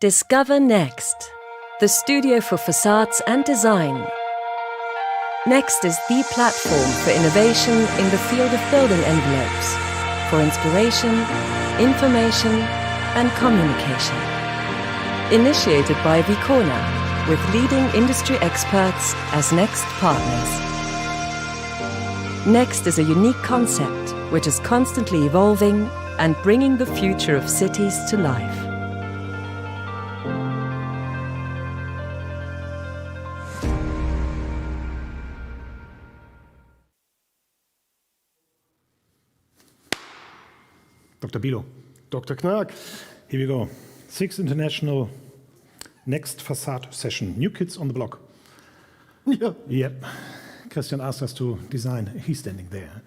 Discover Next, the studio for facades and design. Next is the platform for innovation in the field of building envelopes, for inspiration, information, and communication. Initiated by Vicona, with leading industry experts as Next partners. Next is a unique concept which is constantly evolving and bringing the future of cities to life. Dr. Bilow. Dr. Knaack. Here we go. 6th International NEXT Facade Session. New kids on the block. Yeah. Yep. Christian asked us to design, he's standing there,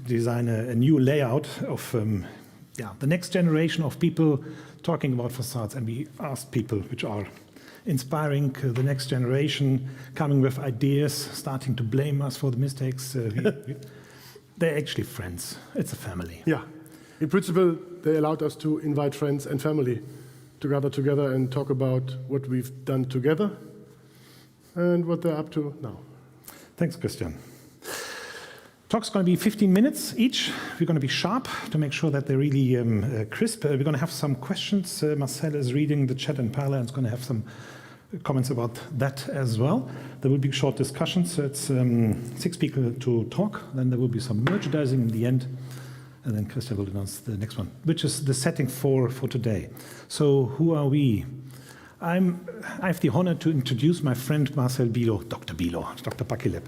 design a new layout of the next generation of people talking about facades. And we asked people which are inspiring the next generation, coming with ideas, starting to blame us for the mistakes. They're actually friends. It's a family. Yeah. In principle, they allowed us to invite friends and family to gather together and talk about what we've done together and what they're up to now. Thanks, Christian. Talk's going to be 15 minutes each. We're going to be sharp to make sure that they're really crisp. We're going to have some questions. Marcel is reading the chat in parallel and is going to have some comments about that as well. There will be short discussions. So it's 6 people to talk. Then there will be some merchandising in the end. And then Christian will announce the next one, which is the setting for today. So who are we? I have the honor to introduce my friend Marcel Bilow, Dr. Bilow, Dr. Bakileb.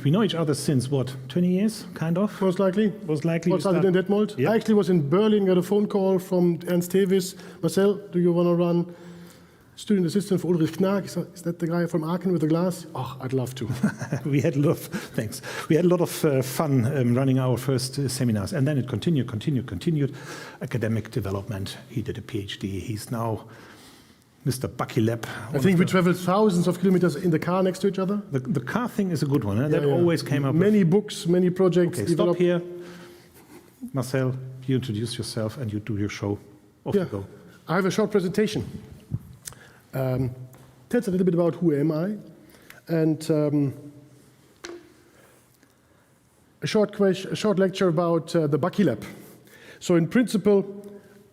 We know each other since, what, 20 years, kind of? Most likely. Most likely. Was started in Detmold. Yep. I actually was in Berlin, got a phone call from Ernst Tevis. Marcel, do you want to run student assistant for Ulrich Knaack? Is that the guy from Aachen with the glass? Oh, I'd love to. We had a lot of, thanks. We had a lot of fun running our first seminars. And then it continued. Academic development. He did a PhD. He's now Mr. Bakileb. I think we traveled thousands of kilometers in the car next to each other. The car thing is a good one. That always came up. Many books, many projects. Okay, stop here. Marcel, you introduce yourself and you do your show. Off you go. I have a short presentation. Tells a little bit about who am I, and a short lecture about the Bakileb. So in principle,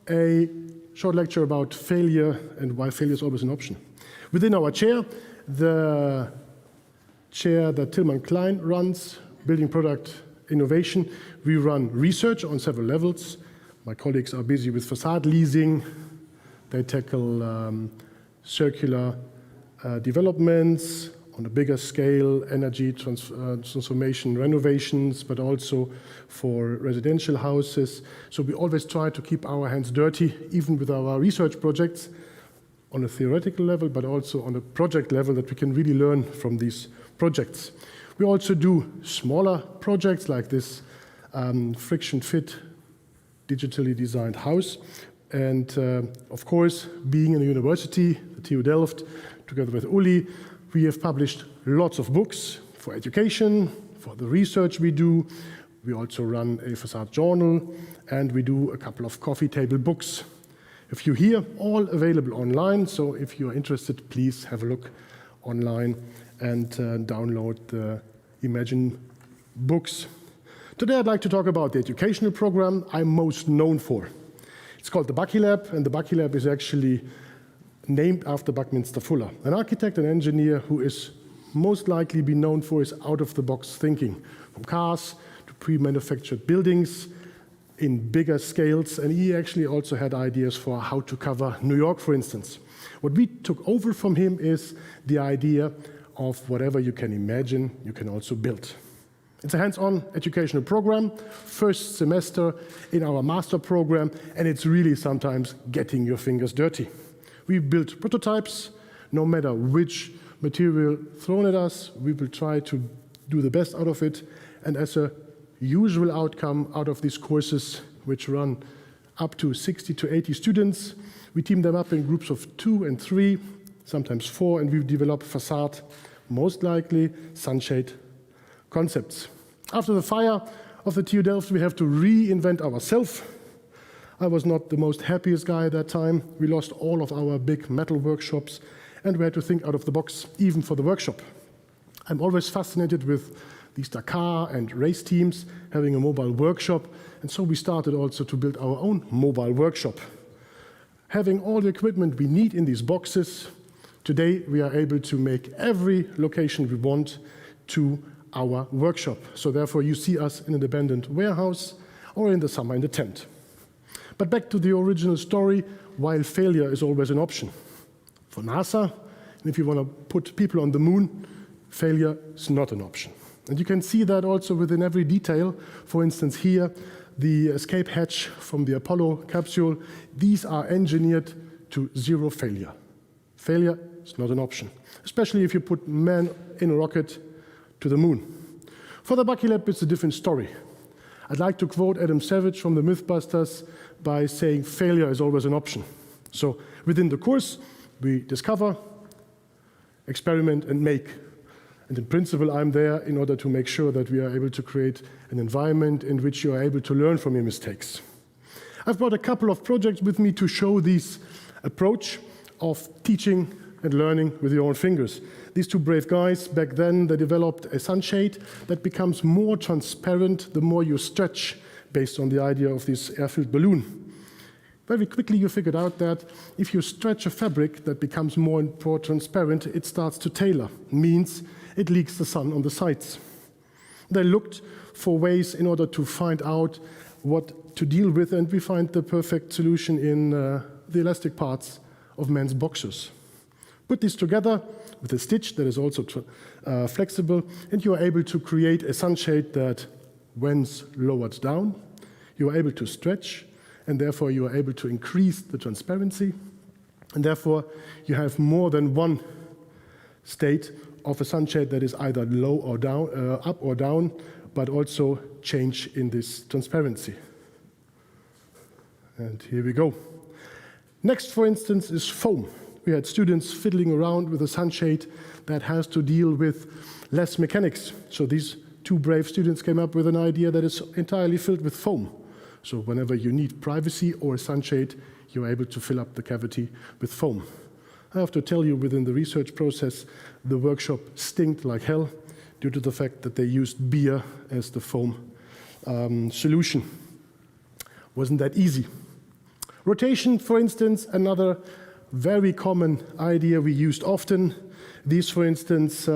a short lecture about failure and why failure is always an option. Within our chair, the chair that Tilman Klein runs, Building Product Innovation, we run research on several levels. My colleagues are busy with facade leasing. They tackle circular developments on a bigger scale, energy transformation renovations, but also for residential houses. So we always try to keep our hands dirty, even with our research projects, on a theoretical level, but also on a project level, that we can really learn from these projects. We also do smaller projects like this friction fit, digitally designed house. And of course, being in a university, the TU Delft, together with Uli, we have published lots of books for education, for the research we do. We also run a facade journal, and we do a couple of coffee table books. A few here, all available online. So if you are interested, please have a look online and download the Imagine books. Today I'd like to talk about the educational program I'm most known for. It's called the Bakileb, and the Bakileb is actually named after Buckminster Fuller, an architect and engineer who is most likely be known for his out-of-the-box thinking, from cars to pre-manufactured buildings in bigger scales, and he actually also had ideas for how to cover New York, for instance. What we took over from him is the idea of whatever you can imagine, you can also build. It's a hands-on educational program, first semester in our master program, and it's really sometimes getting your fingers dirty. We build prototypes, no matter which material thrown at us, we will try to do the best out of it, and as a usual outcome out of these courses, which run up to 60 to 80 students, we team them up in groups of 2 and 3, sometimes 4, and we develop facade, most likely sunshade concepts. After the fire of the TU Delft, we have to reinvent ourselves. I was not the most happiest guy at that time. We lost all of our big metal workshops, and we had to think out of the box, even for the workshop. I'm always fascinated with these Dakar and race teams having a mobile workshop, and so we started also to build our own mobile workshop. Having all the equipment we need in these boxes, today we are able to make every location we want to our workshop. So therefore you see us in an abandoned warehouse or in the summer in the tent. But back to the original story, while failure is always an option. For NASA, and if you want to put people on the moon, failure is not an option. And you can see that also within every detail. For instance, here, the escape hatch from the Apollo capsule, these are engineered to zero failure. Failure is not an option, especially if you put man in a rocket to the moon. For the Bucky Lab, it's a different story. I'd like to quote Adam Savage from the Mythbusters by saying failure is always an option. So within the course, we discover, experiment, and make. And in principle, I'm there in order to make sure that we are able to create an environment in which you are able to learn from your mistakes. I've brought a couple of projects with me to show this approach of teaching and learning with your own fingers. These two brave guys, back then, they developed a sunshade that becomes more transparent the more you stretch, based on the idea of this air-filled balloon. Very quickly you figured out that if you stretch a fabric that becomes more and more transparent, it starts to tailor, means it leaks the sun on the sides. They looked for ways in order to find out what to deal with, and we find the perfect solution in the elastic parts of men's boxers. Put this together with a stitch that is also flexible, and you are able to create a sunshade that, when lowered down, you are able to stretch, and therefore you are able to increase the transparency, and therefore you have more than one state of a sunshade that is either low or down, up or down, but also change in this transparency. And here we go. Next, for instance, is foam. We had students fiddling around with a sunshade that has to deal with less mechanics. So these two brave students came up with an idea that is entirely filled with foam. So whenever you need privacy or a sunshade, you're able to fill up the cavity with foam. I have to tell you, within the research process, the workshop stinked like hell due to the fact that they used beer as the foam solution. Wasn't that easy. Rotation, for instance, another very common idea we used often. These, for instance,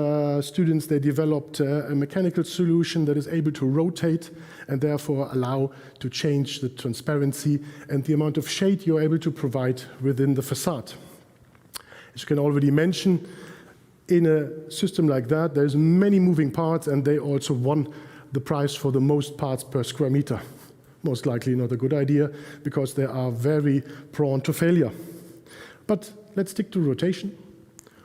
students, they developed a mechanical solution that is able to rotate and therefore allow to change the transparency and the amount of shade you're able to provide within the facade. As you can already mention, in a system like that, there's many moving parts, and they also won the prize for the most parts per square meter. Most likely not a good idea, because they are very prone to failure. But let's stick to rotation.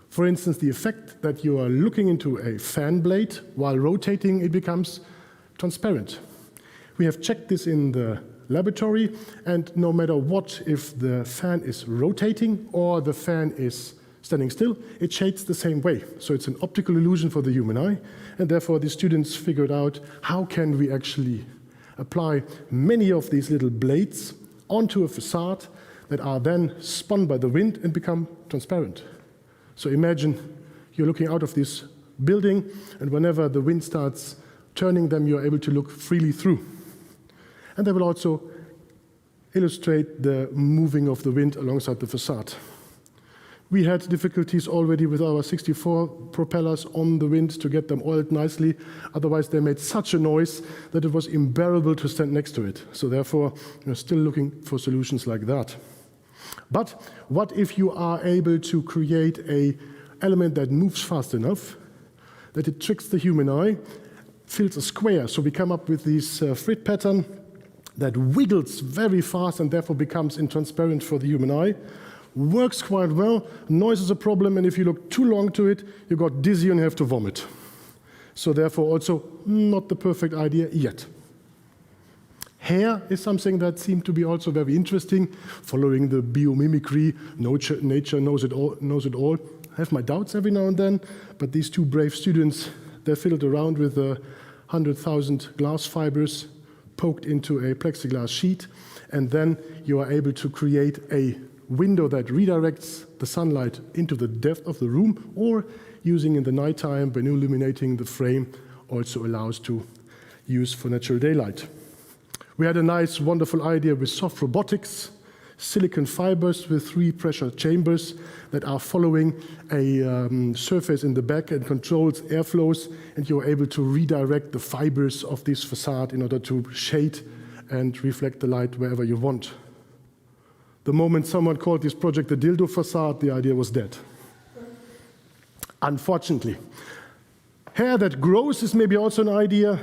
For instance, the effect that you are looking into a fan blade, while rotating, it becomes transparent. We have checked this in the laboratory, and no matter what, if the fan is rotating or the fan is standing still, it shades the same way. So it's an optical illusion for the human eye, and therefore the students figured out how can we actually apply many of these little blades onto a facade that are then spun by the wind and become transparent. So imagine you're looking out of this building, and whenever the wind starts turning them, you're able to look freely through. And they will also illustrate the moving of the wind alongside the facade. We had difficulties already with our 64 propellers on the wind to get them oiled nicely. Otherwise, they made such a noise that it was unbearable to stand next to it. So therefore, we're still looking for solutions like that. But what if you are able to create an element that moves fast enough, that it tricks the human eye, fills a square? So we come up with this frit pattern that wiggles very fast and therefore becomes intransparent for the human eye. Works quite well. Noise is a problem, and if you look too long to it, you got dizzy and have to vomit. So therefore also not the perfect idea yet. Hair is something that seemed to be also very interesting, following the biomimicry. Nature knows it all. I have my doubts every now and then, but these two brave students, they fiddled around with 100,000 glass fibers poked into a plexiglass sheet, and then you are able to create a window that redirects the sunlight into the depth of the room, or using in the nighttime when illuminating the frame also allows to use for natural daylight. We had a nice, wonderful idea with soft robotics, silicon fibers with 3 pressure chambers that are following a surface in the back and controls airflows, and you're able to redirect the fibers of this facade in order to shade and reflect the light wherever you want. The moment someone called this project the dildo facade, the idea was dead. Unfortunately. Hair that grows is maybe also an idea.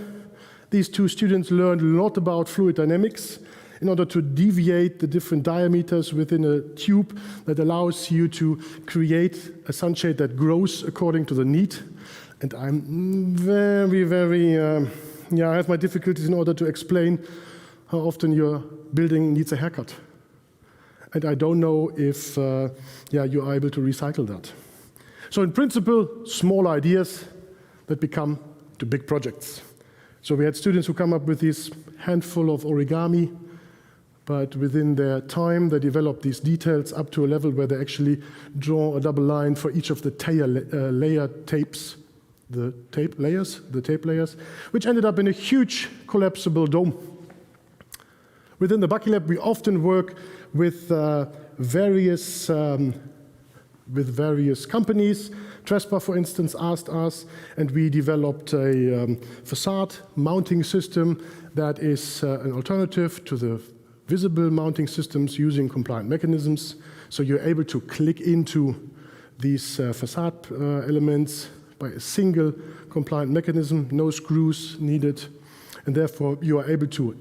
These 2 students learned a lot about fluid dynamics in order to deviate the different diameters within a tube that allows you to create a sunshade that grows according to the need. And I'm I have my difficulties in order to explain how often your building needs a haircut. And I don't know if you are able to recycle that. So in principle, small ideas that become to big projects. So we had students who come up with this handful of origami, but within their time, they developed these details up to a level where they actually draw a double line for each of the layer tapes, the tape layers, which ended up in a huge collapsible dome. Within the Bucky Lab, we often work with various companies. Trespa, for instance, asked us, and we developed a facade mounting system that is an alternative to the visible mounting systems using compliant mechanisms. So you're able to click into these facade elements by a single compliant mechanism, no screws needed, and therefore you are able to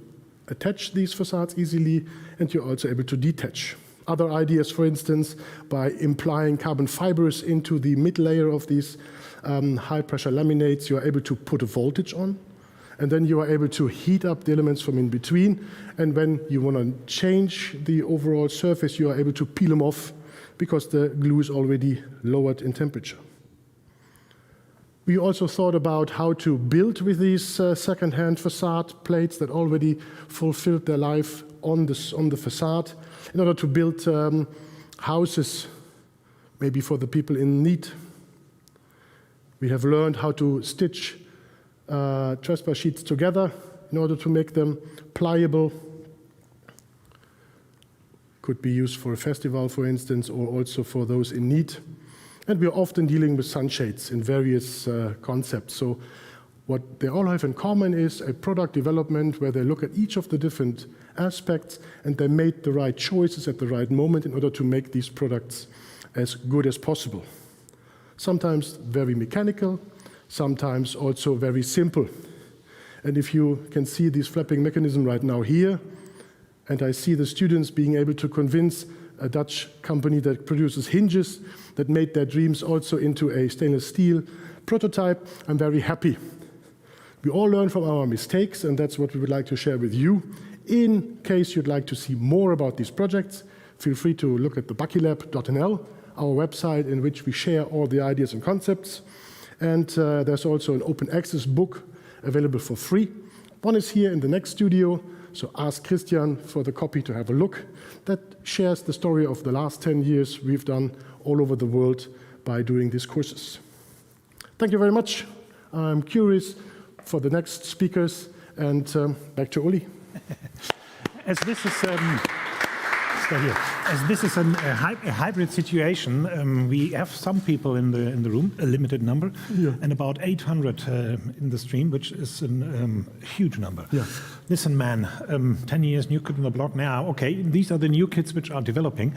attach these facades easily, and you're also able to detach. Other ideas, for instance, by implying carbon fibers into the mid layer of these high-pressure laminates, you are able to put a voltage on, and then you are able to heat up the elements from in between, and when you want to change the overall surface, you are able to peel them off because the glue is already lowered in temperature. We also thought about how to build with these second-hand facade plates that already fulfilled their life on the facade in order to build houses, maybe for the people in need. We have learned how to stitch Trespa sheets together in order to make them pliable. Could be used for a festival, for instance, or also for those in need. And we are often dealing with sunshades in various concepts. So what they all have in common is a product development where they look at each of the different aspects and they made the right choices at the right moment in order to make these products as good as possible. Sometimes very mechanical, sometimes also very simple. And if you can see this flapping mechanism right now here, and I see the students being able to convince a Dutch company that produces hinges that made their dreams also into a stainless steel prototype, I'm very happy. We all learn from our mistakes, and that's what we would like to share with you. In case you'd like to see more about these projects, feel free to look at the buckylab.nl, our website in which we share all the ideas and concepts. And there's also an open access book available for free. One is here in the next studio, so ask Christian for the copy to have a look. That shares the story of the last 10 years we've done all over the world by doing these courses. Thank you very much. I'm curious for the next speakers, and back to Uli. As this is a hybrid situation, we have some people in the room, a limited number, and about 800 in the stream, which is a huge number. Yeah. Listen, man, 10 years new kid on the block now. Okay, these are the new kids which are developing.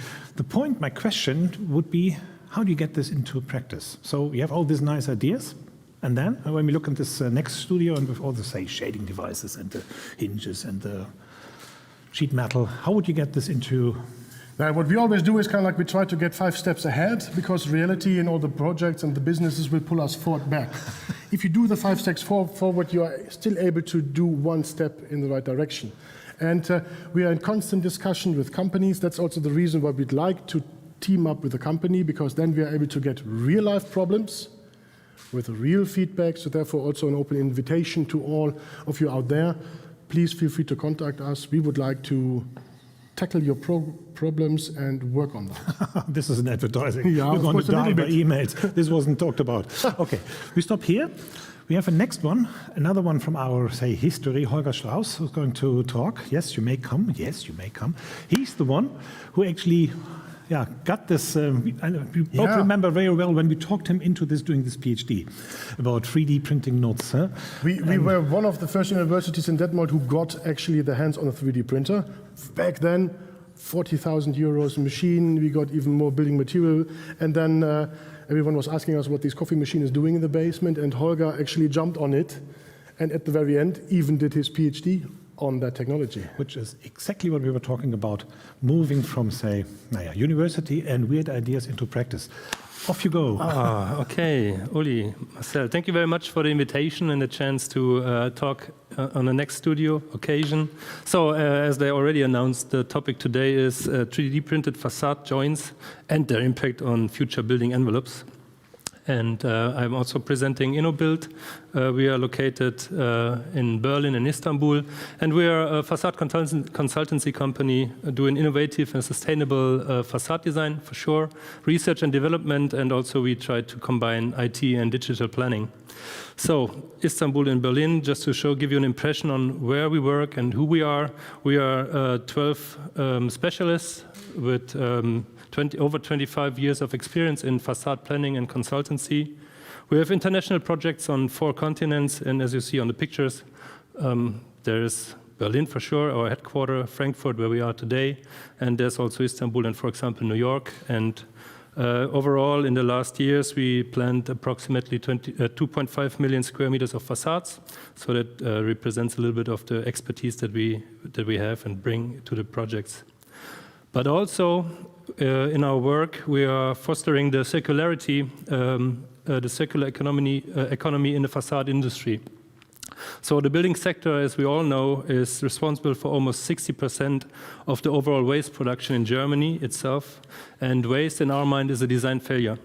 My question would be, how do you get this into practice? So you have all these nice ideas. And then, when we look at this next studio and with all the, say, shading devices and the hinges and the sheet metal, how would you get this into? Now, what we always do is kind of like we try to get 5 steps ahead, because reality and all the projects and the businesses will pull us forward back. If you do the 5 steps forward, you are still able to do 1 step in the right direction. And we are in constant discussion with companies. That's also the reason why we'd like to team up with a company, because then we are able to get real-life problems with real feedback, so therefore also an open invitation to all of you out there. Please feel free to contact us. We would like to tackle your problems and work on that. This is an advertising. Yeah, You're of going course, to a die little by bit. emails. This wasn't talked about. Okay, we stop here. We have a next one, another one from our, say, history, Holger Strauss, who's going to talk. Yes, you may come. Yes, you may come. He's the one who actually got this. You both remember very well when we talked him into this, doing this PhD about 3D printing notes. Huh? We were one of the first universities in Denmark who got actually the hands on a 3D printer. Back then, 40,000 euros machine, we got even more building material. And then everyone was asking us what this coffee machine is doing in the basement, and Holger actually jumped on it. And at the very end, even did his PhD on that technology. Which is exactly what we were talking about, moving from, say, university and weird ideas into practice. Off you go. Okay, Uli, Marcel, thank you very much for the invitation and the chance to talk on the next studio occasion. So, as they already announced, the topic today is 3D printed facade joints and their impact on future building envelopes. And I'm also presenting InnoBuild. We are located in Berlin and Istanbul, and we are a facade consultancy company doing innovative and sustainable facade design, for sure, research and development, and also we try to combine IT and digital planning. So, Istanbul and Berlin, just to give you an impression on where we work and who we are 12 specialists with over 25 years of experience in facade planning and consultancy. We have international projects on 4 continents, and as you see on the pictures, there is Berlin for sure, our headquarters, Frankfurt, where we are today, and there's also Istanbul and, for example, New York. And overall, in the last years, we planned approximately 2.5 million square meters of facades, so that represents a little bit of the expertise that we have and bring to the projects. But also, in our work, we are fostering the circularity, the circular economy in the facade industry. So the building sector, as we all know, is responsible for almost 60% of the overall waste production in Germany itself. And waste, in our mind, is a design failure.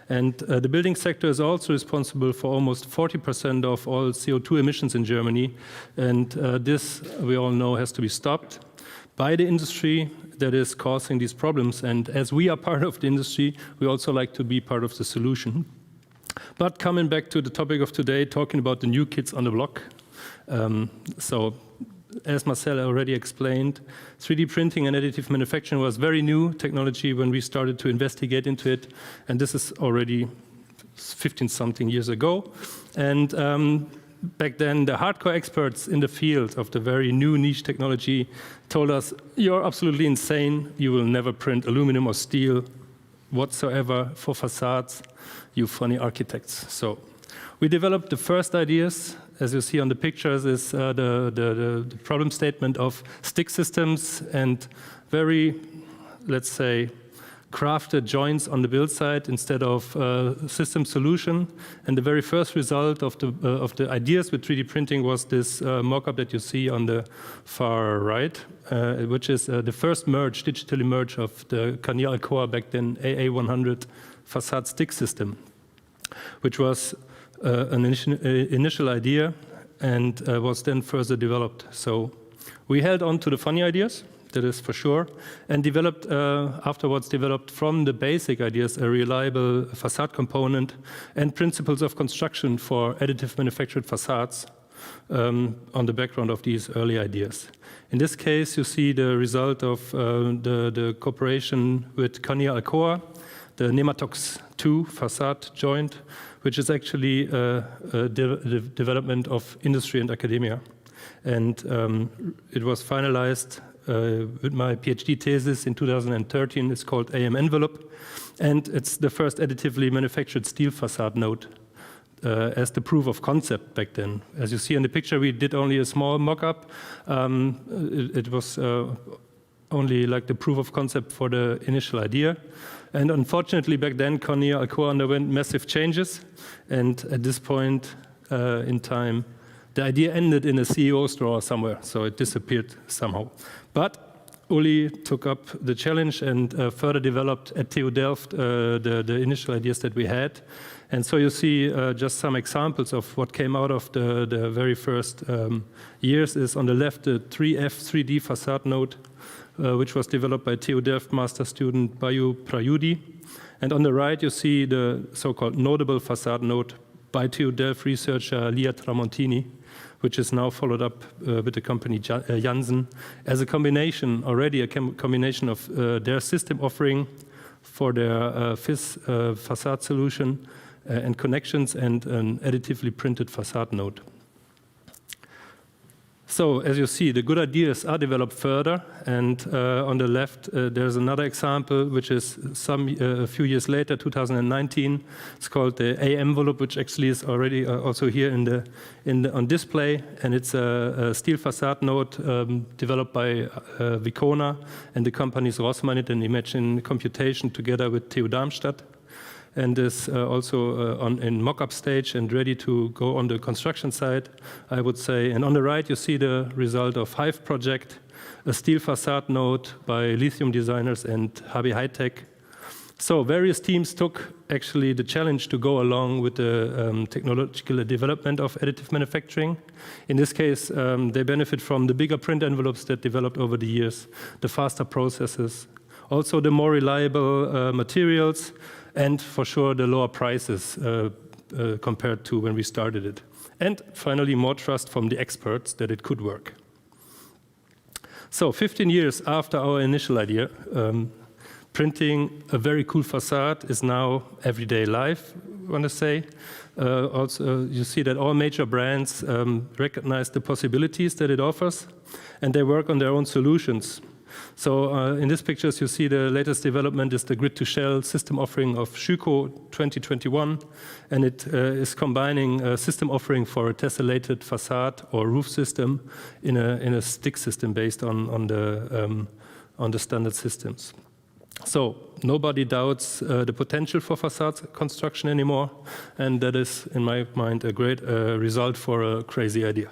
And the building sector is also responsible for almost 40% of all CO2 emissions in Germany. And this, we all know, has to be stopped by the industry that is causing these problems. And as we are part of the industry, we also like to be part of the solution. But coming back to the topic of today, talking about the new kids on the block. So, as Marcel already explained, 3D printing and additive manufacturing was very new technology when we started to investigate into it. And this is already 15-something years ago. And back then, the hardcore experts in the field of the very new niche technology told us, you're absolutely insane. You will never print aluminum or steel whatsoever for facades, you funny architects. So we developed the first ideas. As you see on the pictures is the problem statement of stick systems and very, let's say, crafted joints on the build site instead of system solution. And the very first result of the ideas with 3D printing was this mock-up that you see on the far right, which is the first merge, digitally merge of the Knaack Alcoa back then AA100 facade stick system, which was an initial idea and was then further developed. So we held on to the funny ideas, that is for sure, and afterwards developed from the basic ideas a reliable facade component and principles of construction for additive manufactured facades on the background of these early ideas. In this case, you see the result of the cooperation with Knaack Alcoa, the Nematox 2 facade joint, which is actually the development of industry and academia. And it was finalized with my PhD thesis in 2013. It's called AM Envelope, and it's the first additively manufactured steel facade node as the proof of concept back then. As you see in the picture, we did only a small mock-up. It was only like the proof of concept for the initial idea. And unfortunately, back then, Knaack Alcoa underwent massive changes, and at this point in time, the idea ended in a CEO's drawer somewhere, so it disappeared somehow. But Uli took up the challenge and further developed at TU Delft the initial ideas that we had. And so you see just some examples of what came out of the very first years is on the left, the 3F 3D facade node, which was developed by TU Delft master student Bayu Prayudi. And on the right, you see the so-called notable facade node by TU Delft researcher Lia Tramontini, which is now followed up with the company Janssen as a combination, already a combination of their system offering for their FIS facade solution and connections and an additively printed facade node. So, as you see, the good ideas are developed further, and on the left there's another example, which is a few years later, 2019. It's called the A envelope, which actually is already also here on display, and it's a steel facade node developed by Vicona and the companies Rossmann and Imagine Computation together with TU Darmstadt, and is also in mock-up stage and ready to go on the construction site, I would say. And on the right, you see the result of Hive project, a steel facade node by lithium designers and HB High-Tech. So various teams took actually the challenge to go along with the technological development of additive manufacturing. In this case, they benefit from the bigger print envelopes that developed over the years, the faster processes, also the more reliable materials, and for sure the lower prices compared to when we started it. And finally, more trust from the experts that it could work. So 15 years after our initial idea, printing a very cool facade is now everyday life, I want to say. Also, you see that all major brands recognize the possibilities that it offers, and they work on their own solutions. So in these pictures, you see the latest development is the grid-to-shell system offering of Schüco 2021, and it is combining a system offering for a tessellated facade or roof system in a stick system based on the standard systems. So nobody doubts the potential for facade construction anymore, and that is, in my mind, a great result for a crazy idea.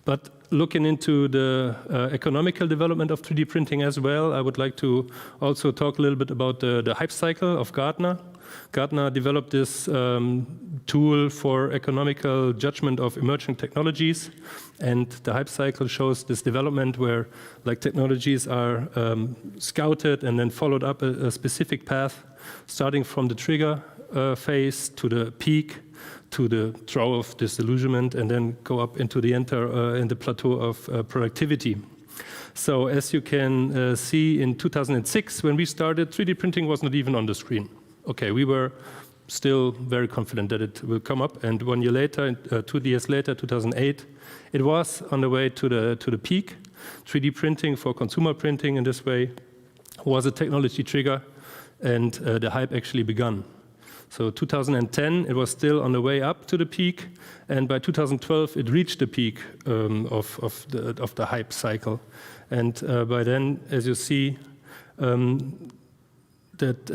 But looking into the economical development of 3D printing as well, I would like to also talk a little bit about the hype cycle of Gartner. Gartner developed this tool for economical judgment of emerging technologies, and the hype cycle shows this development where like technologies are scouted and then followed up a specific path, starting from the trigger phase to the peak, to the trough of disillusionment, and then go up into the in the plateau of productivity. So as you can see, in 2006, when we started, 3D printing was not even on the screen. Okay, we were still very confident that it will come up, and 1 year later, 2 years later, 2008, it was on the way to the peak. 3D printing for consumer printing in this way was a technology trigger, and the hype actually began. So 2010, it was still on the way up to the peak, and by 2012, it reached the peak of the hype cycle. And by then, as you see, that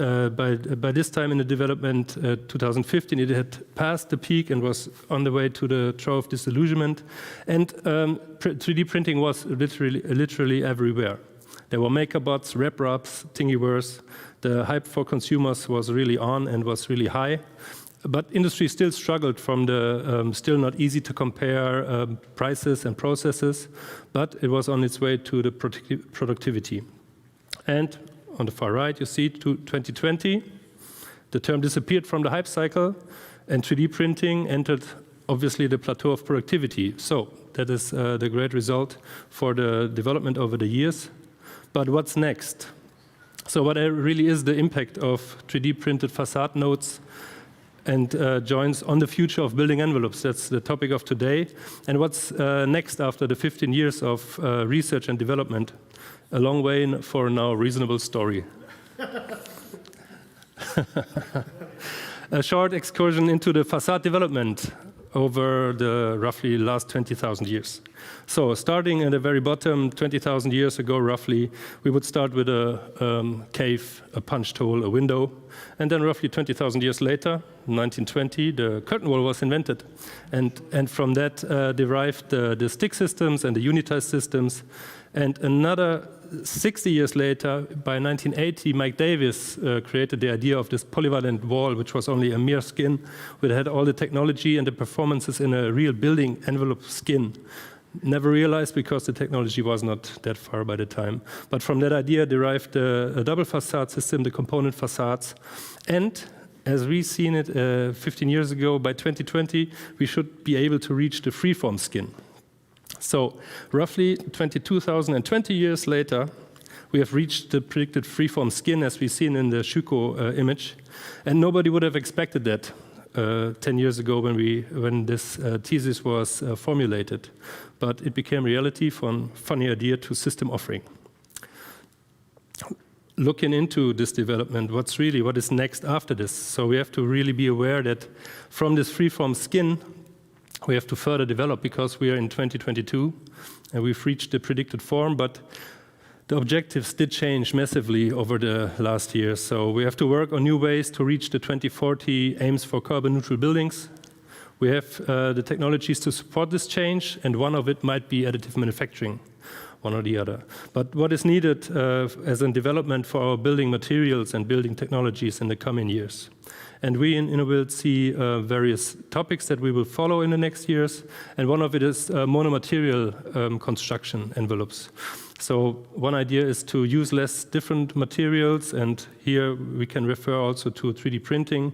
by this time in the development, 2015, it had passed the peak and was on the way to the trough of disillusionment. And 3D printing was literally everywhere. There were MakerBots, RepRops, Thingiverse. The hype for consumers was really on and was really high. But industry still struggled from the still not easy to compare prices and processes, but it was on its way to the productivity. And on the far right, you see 2020, the term disappeared from the hype cycle, and 3D printing entered, obviously, the plateau of productivity. So that is the great result for the development over the years. But what's next? So what really is the impact of 3D printed facade nodes and joins on the future of building envelopes? That's the topic of today. And what's next after the 15 years of research and development? A long way for a now reasonable story. A short excursion into the facade development over the roughly last 20,000 years. So starting at the very bottom, 20,000 years ago roughly, we would start with a cave, a punched hole, a window, and then roughly 20,000 years later, 1920, the curtain wall was invented. And from that derived the stick systems and the unitized systems. And another 60 years later, by 1980, Mike Davis created the idea of this polyvalent wall, which was only a mere skin, but had all the technology and the performances in a real building envelope skin. Never realized because the technology was not that far by the time. But from that idea derived a double facade system, the component facades. And as we've seen it 15 years ago, by 2020, we should be able to reach the freeform skin. So roughly 22,020 years later, we have reached the predicted freeform skin as we've seen in the Schuko image. And nobody would have expected that 10 years ago when this thesis was formulated. But it became reality from funny idea to system offering. Looking into this development, what is next after this? So we have to really be aware that from this freeform skin, we have to further develop because we are in 2022 and we've reached the predicted form, but the objectives did change massively over the last year. So we have to work on new ways to reach the 2040 aims for carbon neutral buildings. We have the technologies to support this change, and one of it might be additive manufacturing, one or the other. But what is needed as a development for our building materials and building technologies in the coming years? And we in InnoBuild see various topics that we will follow in the next years, and one of it is monomaterial construction envelopes. So one idea is to use less different materials, and here we can refer also to 3D printing.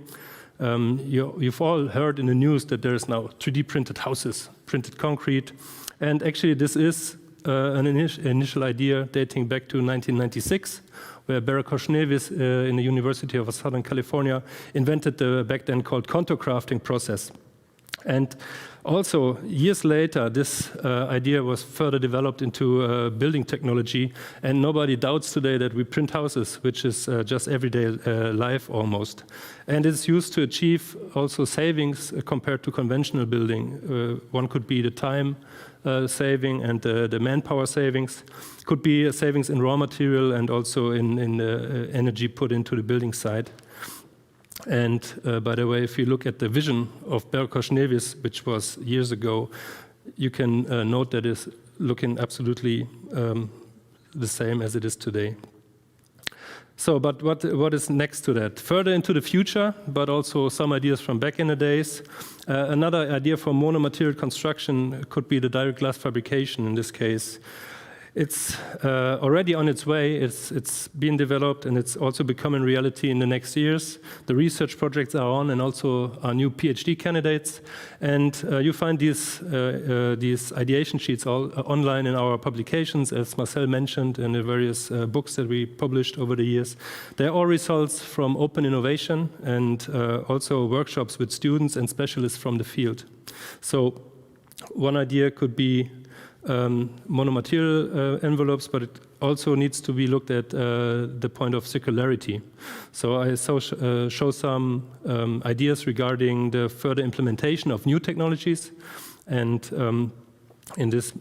You've all heard in the news that there is now 3D printed houses, printed concrete, and actually this is an initial idea dating back to 1996, where Baracosnevis in the University of Southern California invented the back then called contour crafting process. And also, years later, this idea was further developed into building technology, and nobody doubts today that we print houses, which is just everyday life almost. And it's used to achieve also savings compared to conventional building. One could be the time saving and the manpower savings. Could be savings in raw material and also in energy put into the building site. And by the way, if you look at the vision of Baracosnevis, which was years ago, you can note that it's looking absolutely the same as it is today. So, but what is next to that? Further into the future, but also some ideas from back in the days. Another idea for monomaterial construction could be the direct glass fabrication in this case. It's already on its way, it's being developed, and it's also becoming reality in the next years. The research projects are on, and also our new PhD candidates. And you find these ideation sheets all online in our publications, as Marcel mentioned, in the various books that we published over the years. They're all results from open innovation and also workshops with students and specialists from the field. So one idea could be monomaterial envelopes, but it also needs to be looked at the point of circularity. So I show some ideas regarding the further implementation of new technologies. And in this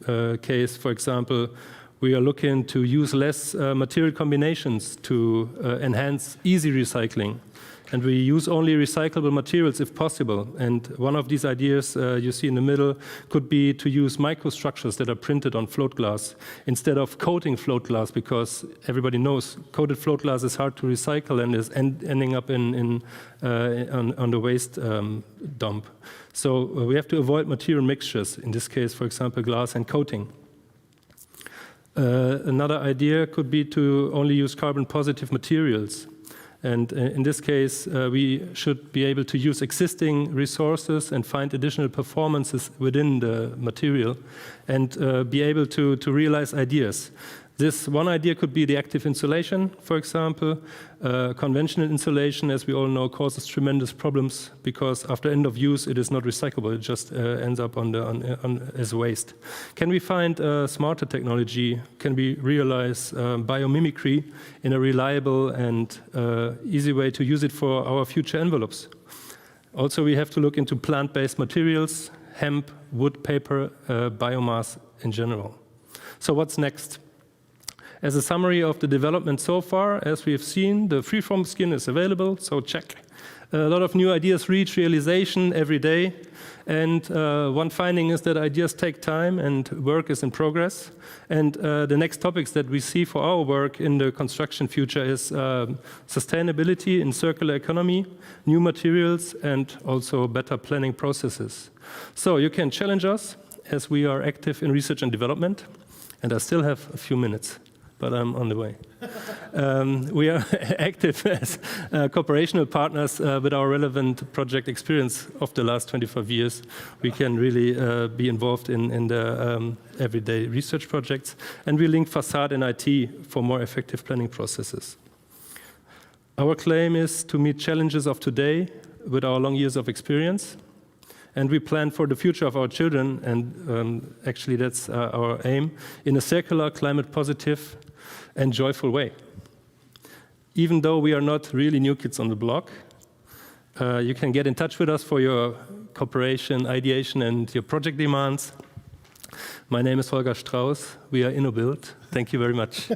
case, for example, we are looking to use less material combinations to enhance easy recycling. And we use only recyclable materials if possible. And one of these ideas you see in the middle could be to use microstructures that are printed on float glass instead of coating float glass, because everybody knows coated float glass is hard to recycle and is ending up on the waste dump. So we have to avoid material mixtures, in this case, for example, glass and coating. Another idea could be to only use carbon positive materials. And in this case, we should be able to use existing resources and find additional performances within the material and be able to realize ideas. This one idea could be the active insulation, for example. Conventional insulation, as we all know, causes tremendous problems because after end of use, it is not recyclable. It just ends up as waste. Can we find smarter technology? Can we realize biomimicry in a reliable and easy way to use it for our future envelopes? Also, we have to look into plant-based materials, hemp, wood, paper, biomass in general. So what's next? As a summary of the development so far, as we have seen, the freeform skin is available, so check. A lot of new ideas reach realization every day. And one finding is that ideas take time and work is in progress. And the next topics that we see for our work in the construction future is sustainability in circular economy, new materials, and also better planning processes. So you can challenge us as we are active in research and development, and I still have a few minutes, but I'm on the way. We are active as cooperational partners with our relevant project experience of the last 25 years. We can really be involved in the everyday research projects, and we link facade and IT for more effective planning processes. Our claim is to meet challenges of today with our long years of experience, and we plan for the future of our children, and actually that's our aim, in a circular, climate positive, and joyful way. Even though we are not really new kids on the block, you can get in touch with us for your cooperation, ideation, and your project demands. My name is Holger Strauss. We are InnoBuild. Thank you very much.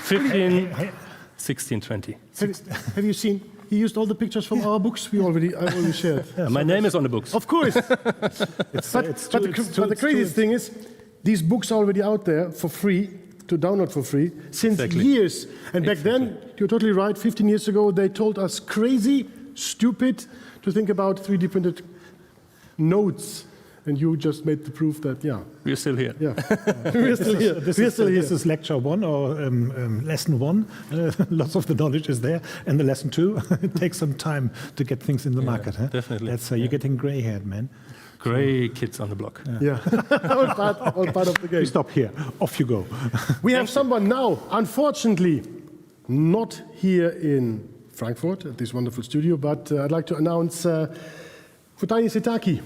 15, 16, 20. Have you seen? He used all the pictures from our books I already shared. My name is on the books. Of course. But the craziest thing is, these books are already out there for free, to download for free, since years. And back then, you're totally right, 15 years ago, they told us crazy, stupid, to think about 3D printed nodes. And you just made the proof that, yeah. We're still here. Yeah. We're still here. This is lecture 1 or lesson 1. Lots of the knowledge is there. And the lesson 2, it takes some time to get things in the market. Huh? Definitely. That's, you're getting gray-haired, man. Gray kids on the block. Yeah. all part of the game. We stop here. Off you go. We have someone now, unfortunately, not here in Frankfurt, at this wonderful studio, but I'd like to announce Foteini Setaki.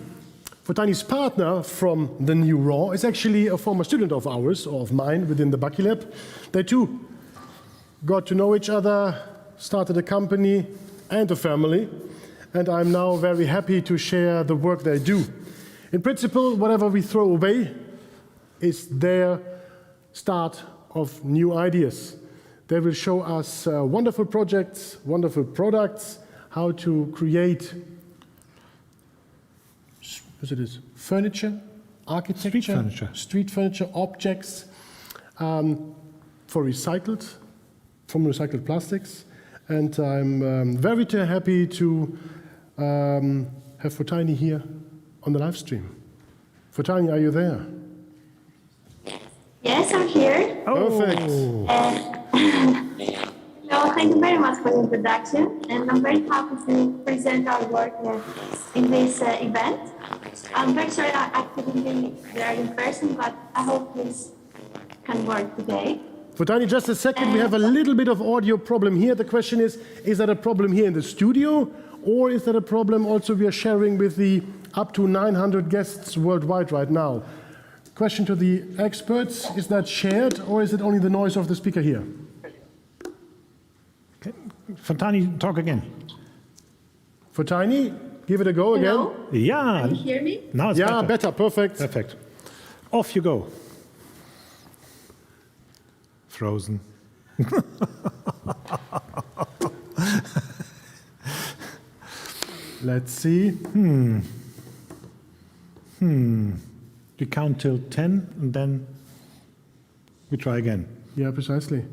Foteini's partner from the New Raw is actually a former student of ours, or of mine, within the Bucky Lab. They too got to know each other, started a company and a family, and I'm now very happy to share the work they do. In principle, whatever we throw away is their start of new ideas. They will show us wonderful projects, wonderful products, how to create furniture, architecture, street furniture objects from recycled plastics. And I'm very happy to have Foteini here on the live stream. Foteini, are you there? Yes, I'm here. Perfect. So thank you very much for the introduction, and I'm very happy to present our work in this event. I'm very sorry I couldn't be there in person, but I hope this can work today. Foteini, just a second, we have a little bit of audio problem here. The question is that a problem here in the studio, or is that a problem also we are sharing with the up to 900 guests worldwide right now? Question to the experts, is that shared, or is it only the noise of the speaker here? Okay. Foteini, talk again. Foteini, give it a go Hello? again. Yeah. Can you hear me? Now it's better, perfect. Perfect. Off you go. Frozen. Let's see. We count till 10 and then we try again. Yeah, precisely.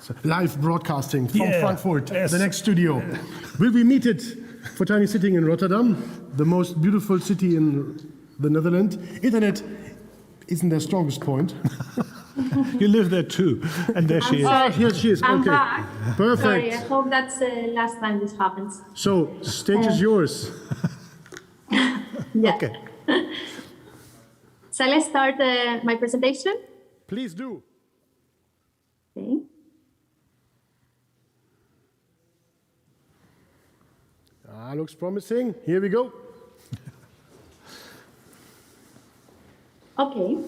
So, live broadcasting from Frankfurt, the next studio. Will we meet it? Foteini sitting in Rotterdam, the most beautiful city in the Netherlands. Internet isn't their strongest point. You live there too, and there she is. Ah, here she is. I'm Okay, back. perfect. Sorry, I hope that's the last time this happens. So, stage is yours. Yeah. Okay. So let's start my presentation. Please do. Okay. Looks promising. Here we go. Okay.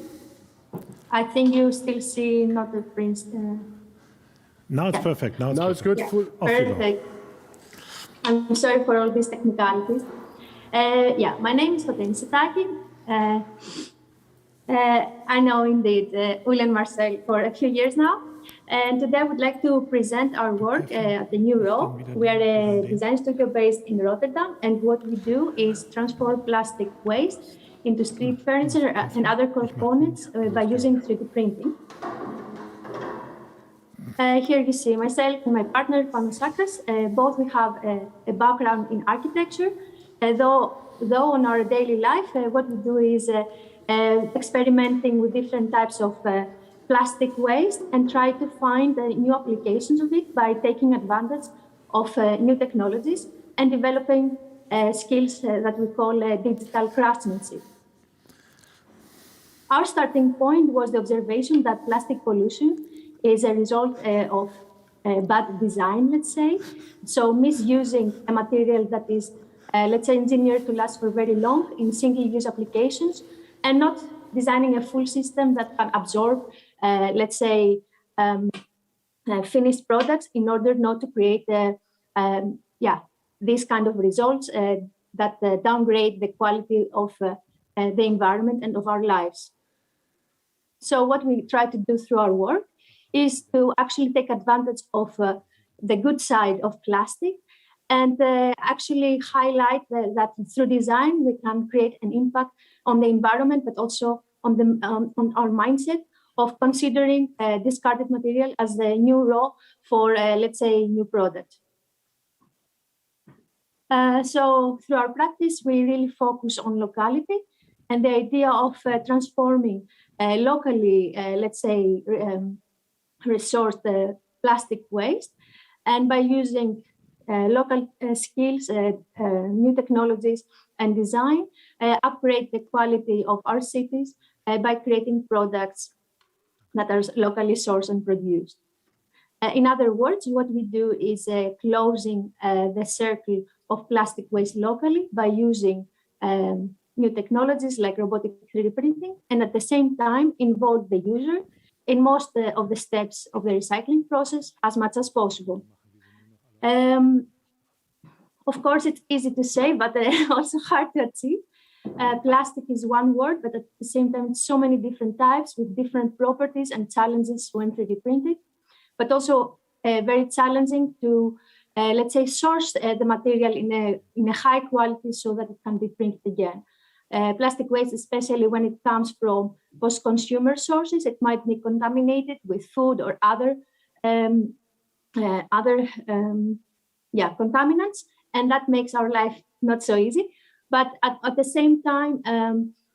I think you still see not the prints. Now it's perfect. Now it's good. Yeah, Full. Off you go. perfect. I'm sorry for all these technicalities. Yeah, my name is Foteini Setaki. I know indeed Ule and Marcel for a few years now. And today I would like to present our work at the New Raw. We are a design studio based in Rotterdam, and what we do is transform plastic waste into street furniture and other components by using 3D printing. Here you see myself and my partner, Koen. Both we have a background in architecture. Though on our daily life, what we do is experimenting with different types of plastic waste and try to find new applications of it by taking advantage of new technologies and developing skills that we call digital craftsmanship. Our starting point was the observation that plastic pollution is a result of bad design, let's say. So misusing a material that is, let's say, engineered to last for very long in single-use applications and not designing a full system that can absorb, let's say, finished products in order not to create, these kind of results that downgrade the quality of the environment and of our lives. So what we try to do through our work is to actually take advantage of the good side of plastic and actually highlight that through design we can create an impact on the environment, but also on our mindset of considering discarded material as the new raw for, let's say, new product. So through our practice, we really focus on locality and the idea of transforming locally, let's say, resourced plastic waste, and by using local skills, new technologies, and design, upgrade the quality of our cities by creating products that are locally sourced and produced. In other words, what we do is closing the circle of plastic waste locally by using new technologies like robotic 3D printing, and at the same time involve the user in most of the steps of the recycling process as much as possible. Of course, it's easy to say, but also hard to achieve. Plastic is one word, but at the same time, it's so many different types with different properties and challenges when 3D printed, but also very challenging to, let's say, source the material in a high quality so that it can be printed again. Plastic waste, especially when it comes from post-consumer sources, it might be contaminated with food or other contaminants, and that makes our life not so easy. But at the same time,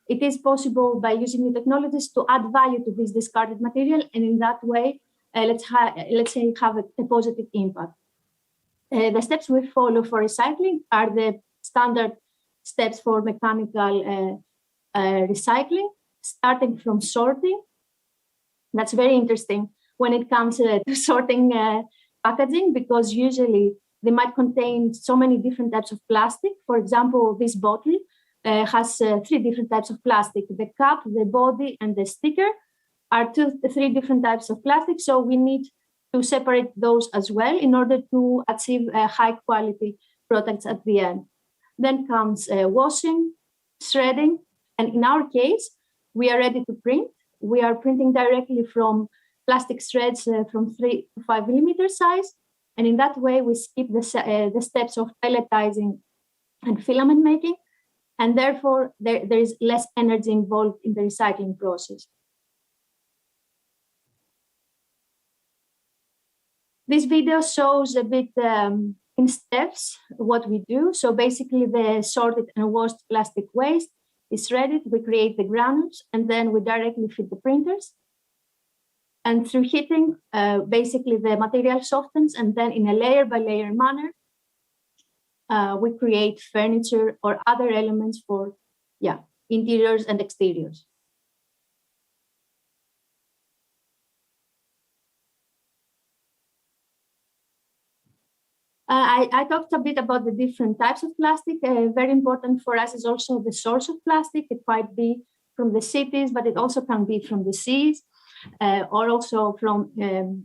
it is possible by using new technologies to add value to this discarded material, and in that way, let's say, have a positive impact. The steps we follow for recycling are the standard steps for mechanical recycling, starting from sorting. That's very interesting when it comes to sorting packaging, because usually they might contain so many different types of plastic. For example, this bottle has 3 different types of plastic. The cup, the body, and the sticker are 3 different types of plastic. So we need to separate those as well in order to achieve high quality products at the end. Then comes washing, shredding, and in our case, we are ready to print. We are printing directly from plastic threads from 3 to 5 millimeter size. And in that way, we skip the steps of pelletizing and filament making. And therefore, there is less energy involved in the recycling process. This video shows a bit in steps what we do. So basically, the sorted and washed plastic waste is shredded. We create the granules, and then we directly feed the printers. And through heating, basically the material softens, and then in a layer by layer manner, we create furniture or other elements for interiors and exteriors. I talked a bit about the different types of plastic. Very important for us is also the source of plastic. It might be from the cities, but it also can be from the seas. Or also from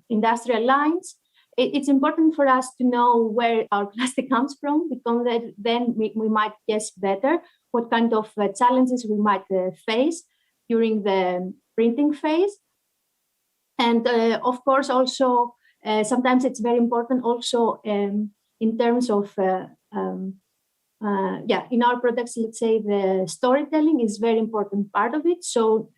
industrial lines. It's important for us to know where our plastic comes from, because then we might guess better what kind of challenges we might face during the printing phase. And of course, also, sometimes it's very important also in terms of, in our products, let's say the storytelling is very important part of it. So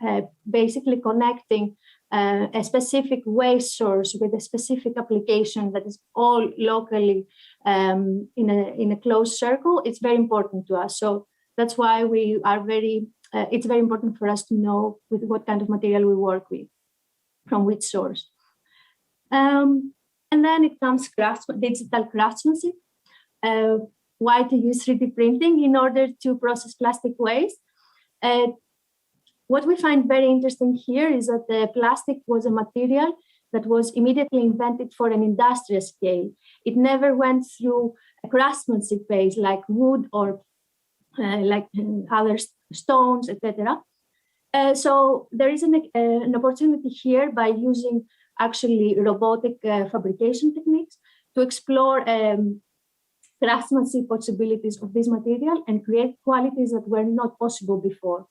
basically connecting a specific waste source with a specific application that is all locally in a closed circle, it's very important to us. So that's why we are it's very important for us to know with what kind of material we work with, from which source. And then it comes digital craftsmanship. Why to use 3D printing in order to process plastic waste? What we find very interesting here is that the plastic was a material that was immediately invented for an industrial scale. It never went through a craftsmanship phase like wood or like other stones, etc. So there is an opportunity here by using actually robotic fabrication techniques to explore craftsmanship possibilities of this material and create qualities that were not possible before.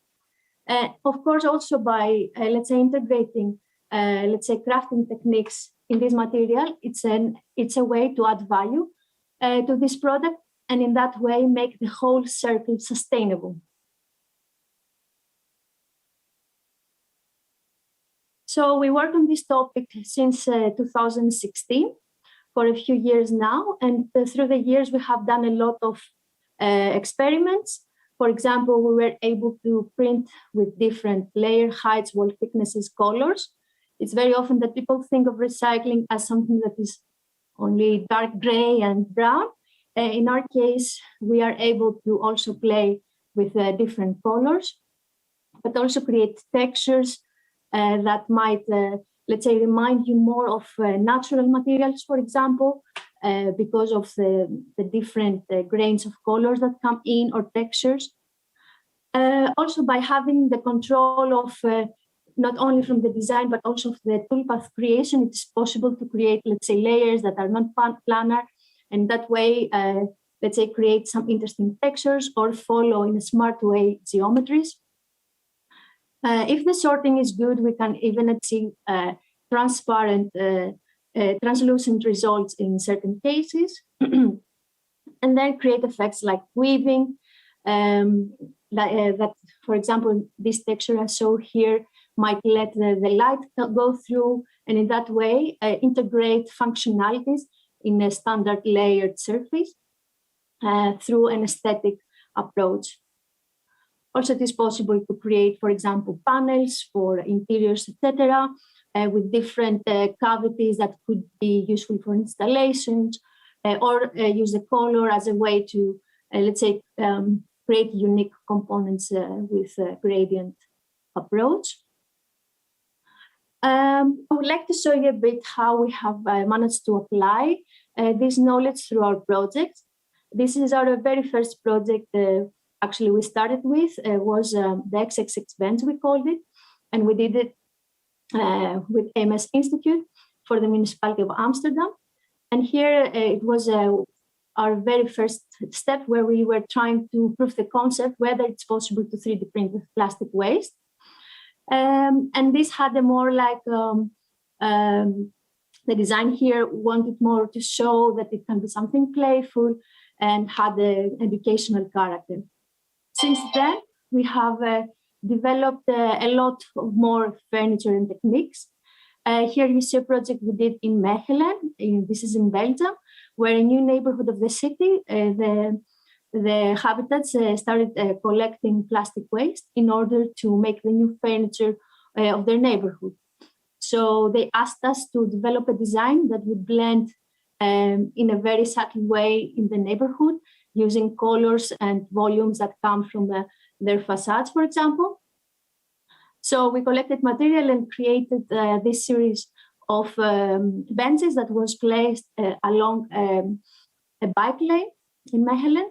Of course, also by, let's say, integrating, crafting techniques in this material, it's a way to add value to this product, and in that way, make the whole circle sustainable. So we work on this topic since 2016, for a few years now, and through the years, we have done a lot of experiments. For example, we were able to print with different layer heights, wall thicknesses, colors. It's very often that people think of recycling as something that is only dark gray and brown. In our case, we are able to also play with different colors, but also create textures that might, remind you more of natural materials, for example, because of the different grains of colors that come in or textures. Also by having the control of not only from the design, but also of the toolpath creation, it is possible to create, layers that are non-planar, and that way, create some interesting textures or follow in a smart way geometries. If the sorting is good, we can even achieve transparent, translucent results in certain cases, and then create effects like weaving. That, for example, this texture I show here might let the light go through, and in that way integrate functionalities in a standard layered surface through an aesthetic approach. Also, it is possible to create, for example, panels for interiors, etc., with different cavities that could be useful for installations, or use the color as a way to, create unique components with a gradient approach. I would like to show you a bit how we have managed to apply this knowledge through our project. This is our very first project actually we started with, was the XXX bench, we called it, and we did it with AMS Institute for the municipality of Amsterdam. And here it was our very first step where we were trying to prove the concept, whether it's possible to 3D print with plastic waste. And this had a more like, the design here wanted more to show that it can be something playful and had an educational character. Since then, we have developed a lot of more furniture and techniques. Here you see a project we did in Mechelen, this is in Belgium, where a new neighborhood of the city, the habitats started collecting plastic waste in order to make the new furniture of their neighborhood. So they asked us to develop a design that would blend in a very subtle way in the neighborhood, using colors and volumes that come from their facades, for example. So we collected material and created this series of benches that was placed along a bike lane in Mechelen.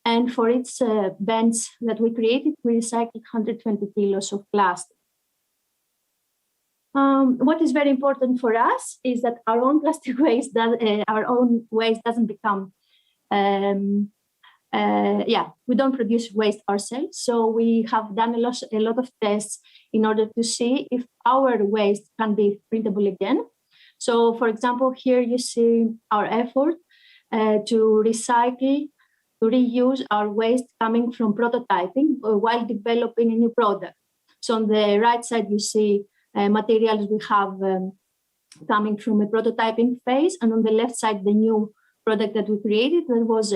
And for each bench that we created, we recycled 120 kilos of plastic. What is very important for us is that our own plastic waste, our own waste doesn't become, we don't produce waste ourselves. So we have done a lot of tests in order to see if our waste can be printable again. So for example, here you see our effort to recycle, to reuse our waste coming from prototyping while developing a new product. So on the right side, you see materials we have coming from a prototyping phase, and on the left side, the new product that we created, that was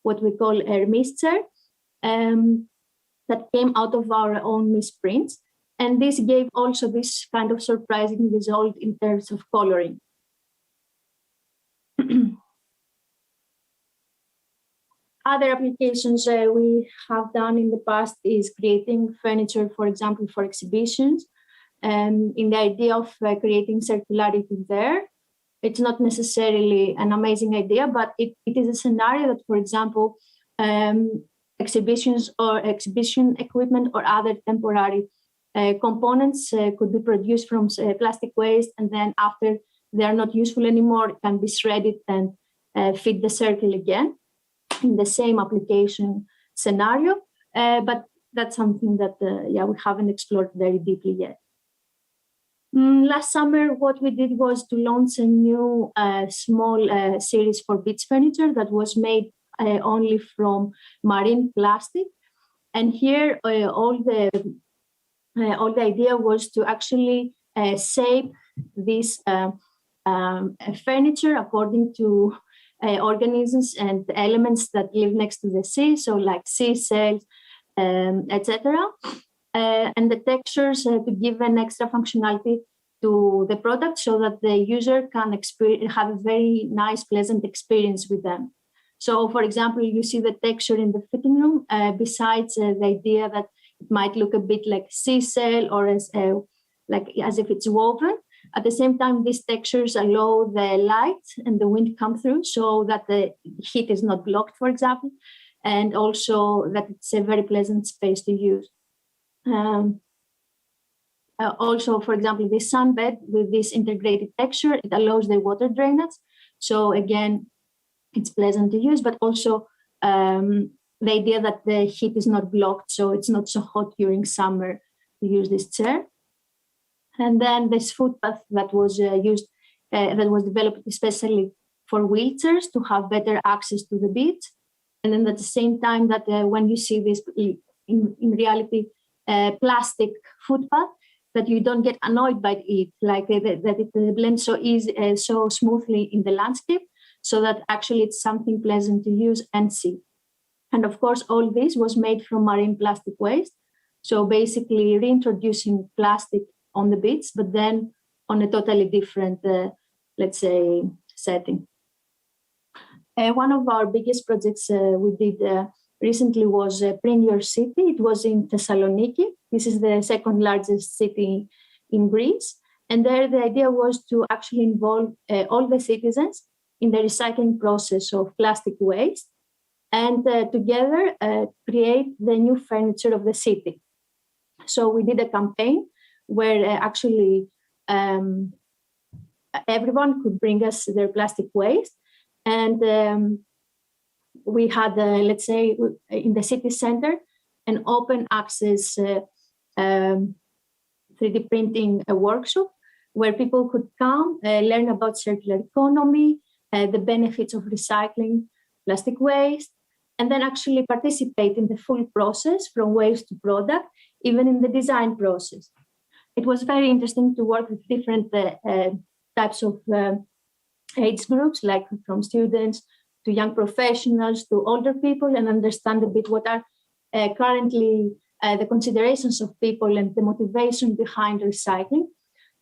what we call a mixture that came out of our own misprints. And this gave also this kind of surprising result in terms of coloring. Other applications we have done in the past is creating furniture, for example, for exhibitions, in the idea of creating circularity there. It's not necessarily an amazing idea, but it is a scenario that, for example, exhibitions or exhibition equipment or other temporary components could be produced from plastic waste, and then after they are not useful anymore, it can be shredded and fit the circle again in the same application scenario. But that's something that we haven't explored very deeply yet. Last summer, what we did was to launch a new small series for beach furniture that was made only from marine plastic. And here, all the idea was to actually shape this furniture according to organisms and elements that live next to the sea, so like seashells, etc. And the textures to give an extra functionality to the product so that the user can have a very nice, pleasant experience with them. So, for example, you see the texture in the fitting room, besides the idea that it might look a bit like seashell or as if it's woven. At the same time, these textures allow the light and the wind come through so that the heat is not blocked, for example, and also that it's a very pleasant space to use. Also, for example, this sunbed with this integrated texture, it allows the water drainage. So again, it's pleasant to use, but also the idea that the heat is not blocked, so it's not so hot during summer to use this chair. And then this footpath that was that was developed especially for wheelchairs to have better access to the beach. And then at the same time that when you see this in reality plastic footpath, that you don't get annoyed by it, like that it blends so easy, so smoothly in the landscape, so that actually it's something pleasant to use and see. And of course, all this was made from marine plastic waste. So basically reintroducing plastic on the beach, but then on a totally different, let's say, setting. One of our biggest projects we did recently was Print Your City. It was in Thessaloniki. This is the second largest city in Greece. And there the idea was to actually involve all the citizens in the recycling process of plastic waste and together create the new furniture of the city. So we did a campaign where actually everyone could bring us their plastic waste. And we had, let's say, in the city center, an open access 3D printing workshop where people could come, learn about circular economy, the benefits of recycling plastic waste, and then actually participate in the full process from waste to product, even in the design process. It was very interesting to work with different types of age groups, like from students to young professionals to older people, and understand a bit what are currently the considerations of people and the motivation behind recycling.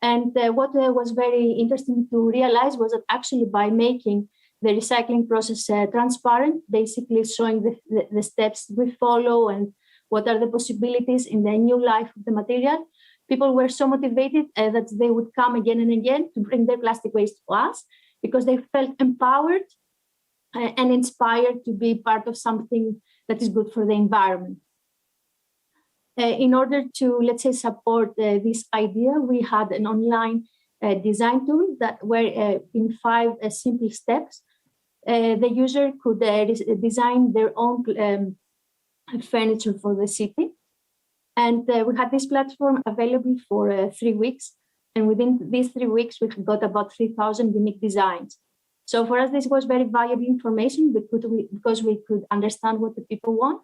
And what was very interesting to realize was that actually by making the recycling process transparent, basically showing the steps we follow and what are the possibilities in the new life of the material, people were so motivated that they would come again and again to bring their plastic waste to us because they felt empowered and inspired to be part of something that is good for the environment. In order to, let's say, support this idea, we had an online design tool that where in 5 simple steps, the user could design their own furniture for the city. And we had this platform available for 3 weeks. And within these 3 weeks, we got about 3,000 unique designs. So for us, this was very valuable information because we could understand what the people want.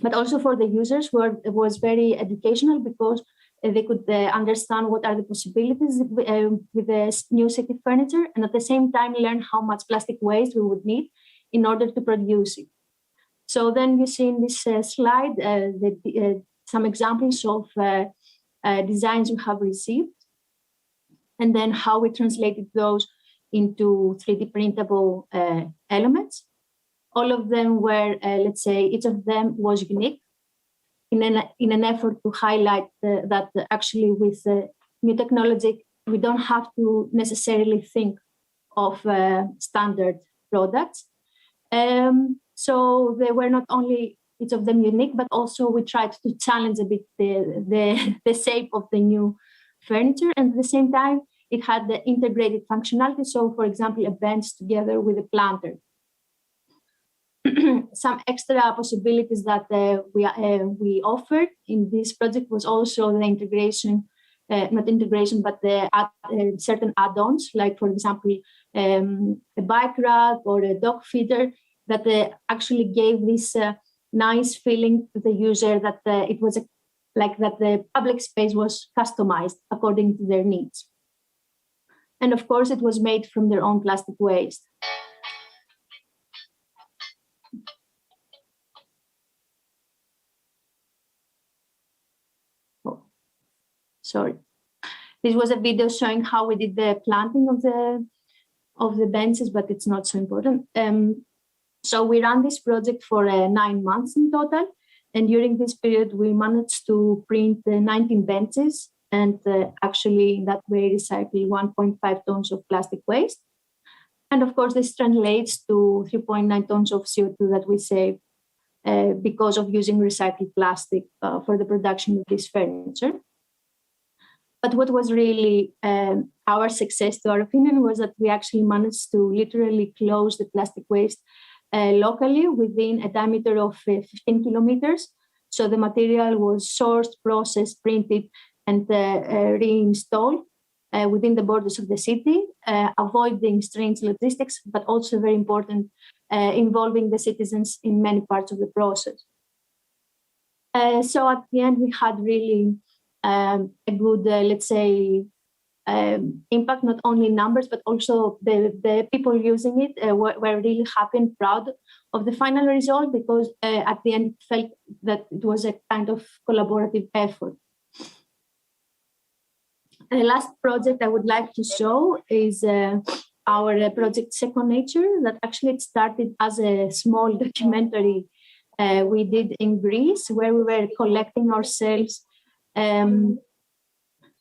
But also for the users, it was very educational because they could understand what are the possibilities with the new city furniture, and at the same time learn how much plastic waste we would need in order to produce it. So then you see in this slide some examples of designs we have received, and then how we translated those into 3D printable elements. All of them were, let's say, each of them was unique in an effort to highlight that actually with new technology, we don't have to necessarily think of standard products. So they were not only each of them unique, but also we tried to challenge a bit the shape of the new furniture, and at the same time, it had the integrated functionality. So, for example, a bench together with a planter. Some extra possibilities that we offered in this project was also the integration, not integration, but the certain add-ons, like, for example, a bike rack or a dog feeder, that actually gave this nice feeling to the user that it was like that the public space was customized according to their needs. And of course, it was made from their own plastic waste. Oh, sorry. This was a video showing how we did the planting of the benches, but it's not so important. So we ran this project for 9 months in total. And during this period, we managed to print 19 benches and actually in that way recycle 1.5 tons of plastic waste. And of course, this translates to 3.9 tons of CO2 that we save because of using recycled plastic for the production of this furniture. But what was really our success, to our opinion, was that we actually managed to literally close the plastic waste locally within a diameter of 15 kilometers. So the material was sourced, processed, printed, and reinstalled within the borders of the city, avoiding strange logistics, but also very important, involving the citizens in many parts of the process. So at the end, we had really a good, let's say, impact, not only in numbers, but also the people using it were really happy and proud of the final result, because at the end it felt that it was a kind of collaborative effort. The last project I would like to show is our project Second Nature, that actually it started as a small documentary we did in Greece, where we were collecting ourselves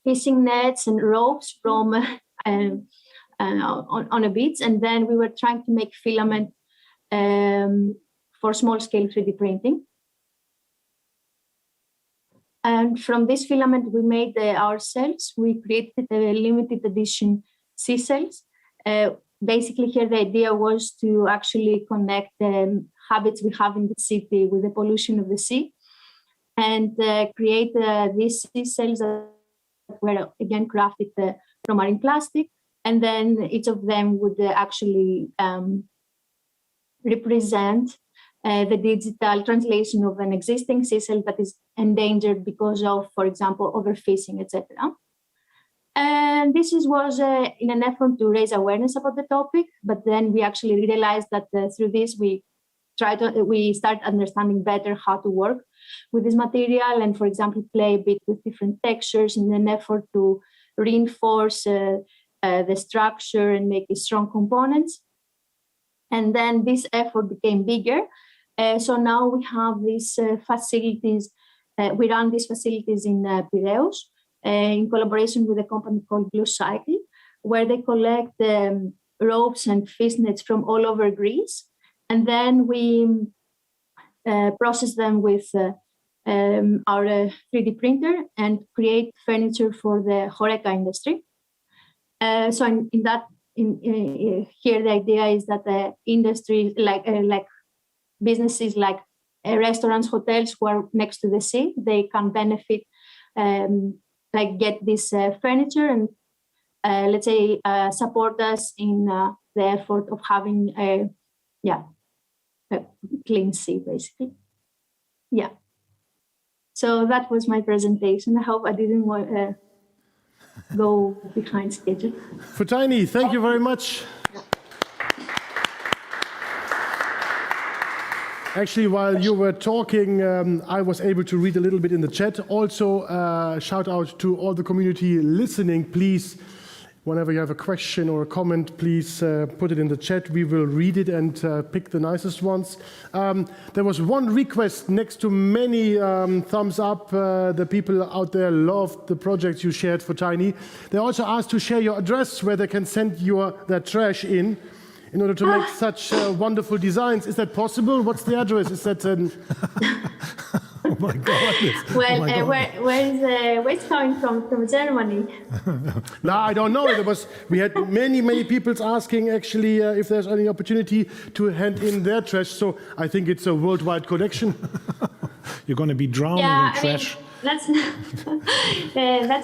fishing nets and ropes from on a beach, and then we were trying to make filament for small-scale 3D printing. And from this filament we made ourselves. We created a limited edition sea cells. Basically, here the idea was to actually connect the habits we have in the city with the pollution of the sea, and create these sea cells that were again crafted from marine plastic, and then each of them would actually represent the digital translation of an existing sea cell that is endangered because of, for example, overfishing, etc. And this was in an effort to raise awareness about the topic, but then we actually realized that through this we start understanding better how to work with this material, and, for example, play a bit with different textures in an effort to reinforce the structure and make strong components. And then this effort became bigger. So now we have these facilities. We run these facilities in Piraeus in collaboration with a company called Blue Cycle, where they collect ropes and fish nets from all over Greece. And then we process them with our 3D printer and create furniture for the HoReCa industry. So here the idea is that the industry, like businesses like restaurants, hotels who are next to the sea, they can benefit, get this furniture and let's say support us in the effort of having a clean sea, basically. Yeah. So that was my presentation. I hope I didn't go behind schedule. Foteini, thank you very much. Actually, while you were talking, I was able to read a little bit in the chat. Also, shout out to all the community listening. Please, whenever you have a question or a comment, please put it in the chat. We will read it and pick the nicest ones. There was one request next to many thumbs up. The people out there loved the projects you shared, Foteini. They also asked to share your address where they can send their trash in order to make such wonderful designs. Is that possible? What's the address? Is that an... Oh my God. Well, where is coming from Germany? No, I don't know. We had many people asking actually if there's any opportunity to hand in their trash. So I think it's a worldwide connection. You're going to be drowning in trash. That's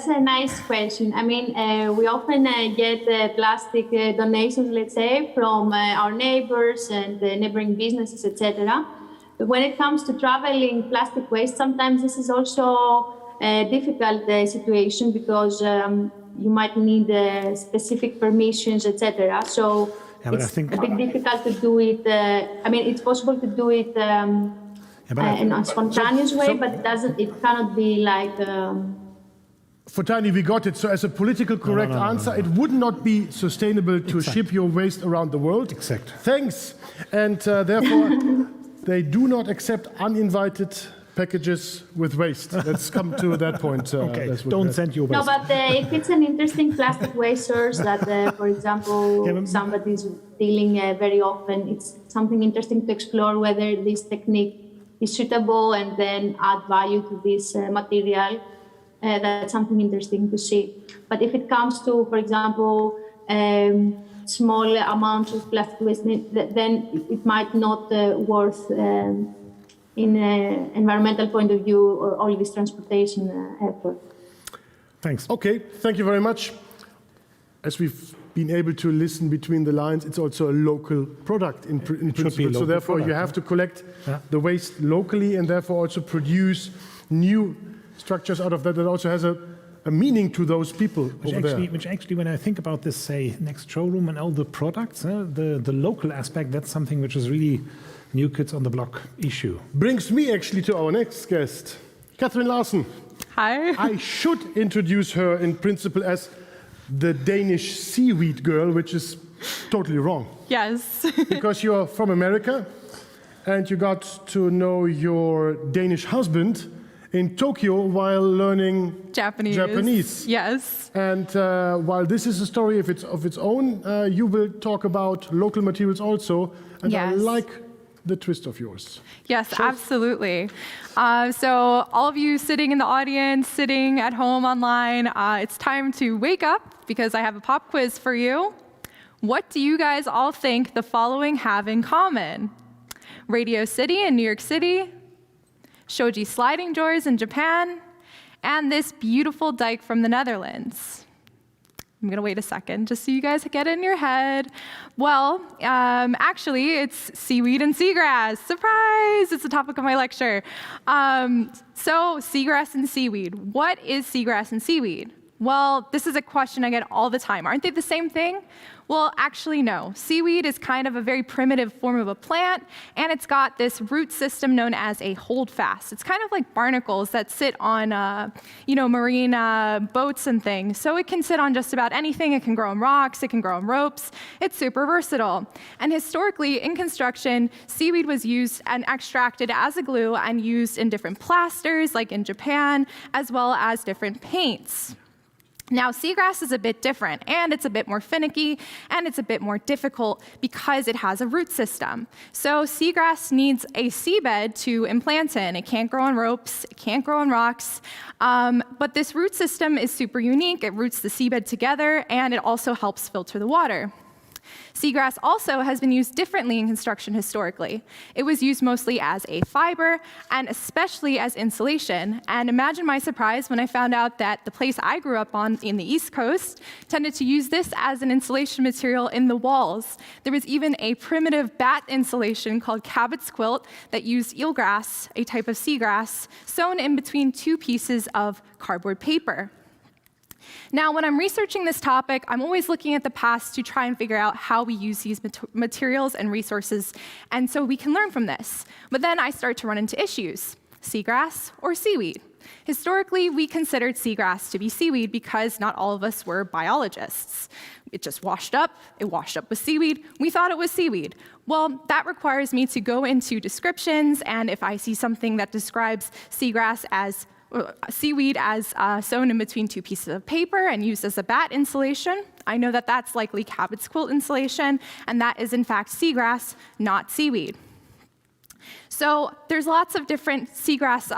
a nice question. I mean, we often get plastic donations, let's say, from our neighbors and neighboring businesses, etc. But when it comes to traveling plastic waste, sometimes this is also a difficult situation because you might need specific permissions, etc. So it's a bit difficult to do it. I mean, it's possible to do it in a spontaneous way, but it cannot be like... Foteini, we got it. So as a political correct answer, it would not be sustainable to ship your waste around the world. Exact. Thanks. And therefore, they do not accept uninvited packages with waste. Let's come to that point. Okay, don't send your waste. No, but if it's an interesting plastic waste source that, for example, somebody's dealing very often, it's something interesting to explore whether this technique is suitable and then add value to this material. That's something interesting to see. But if it comes to, for example, small amounts of plastic waste, then it might not worth in an environmental point of view or all this transportation effort. Thanks. Okay, thank you very much. As we've been able to listen between the lines, it's also a local product in principle. So therefore you have to collect the waste locally and therefore also produce new structures out of that also has a meaning to those people Which actually, when I think about this, say, next showroom and all the products, the local aspect, that's something which is really new kids on the block issue. Brings me actually to our next guest, Kathryn Larsen. Hi. I should introduce her in principle as the Danish seaweed girl, which is totally wrong. Yes. Because you're from America and you got to know your Danish husband in Tokyo while learning Japanese. Yes. And while this is a story of its own, you will talk about local materials also. And yes. I like the twist of yours. Yes, absolutely. So all of you sitting in the audience, sitting at home online, it's time to wake up because I have a pop quiz for you. What do you guys all think the following have in common? Radio City in New York City, shoji sliding doors in Japan, and this beautiful dike from the Netherlands. I'm gonna wait a second just so you guys get it in your head. Well, actually, it's seaweed and seagrass. Surprise! It's the topic of my lecture. So seagrass and seaweed. What is seagrass and seaweed? Well, this is a question I get all the time. Aren't they the same thing? Well, actually, no. Seaweed is kind of a very primitive form of a plant, and it's got this root system known as a holdfast. It's kind of like barnacles that sit on, marine boats and things. So it can sit on just about anything. It can grow on rocks. It can grow on ropes. It's super versatile. And historically, in construction, seaweed was used and extracted as a glue and used in different plasters, like in Japan, as well as different paints. Now, seagrass is a bit different, and it's a bit more finicky, and it's a bit more difficult because it has a root system. So seagrass needs a seabed to implant in. It can't grow on ropes, it can't grow on rocks, but this root system is super unique. It roots the seabed together, and it also helps filter the water. Seagrass also has been used differently in construction historically. It was used mostly as a fiber and especially as insulation. And imagine my surprise when I found out that the place I grew up on in the East Coast tended to use this as an insulation material in the walls. There was even a primitive bat insulation called Cabot's quilt that used eelgrass, a type of seagrass, sewn in between two pieces of cardboard paper. Now, when I'm researching this topic, I'm always looking at the past to try and figure out how we use these materials and resources, and so we can learn from this. But then I start to run into issues. Seagrass or seaweed? Historically, we considered seagrass to be seaweed because not all of us were biologists. It just washed up, it washed up with seaweed, we thought it was seaweed. Well, that requires me to go into descriptions, and if I see something that describes seagrass as seaweed as sewn in between two pieces of paper and used as a bat insulation, I know that that's likely Cabot's quilt insulation, and that is in fact seagrass, not seaweed. So there's lots of different seagrass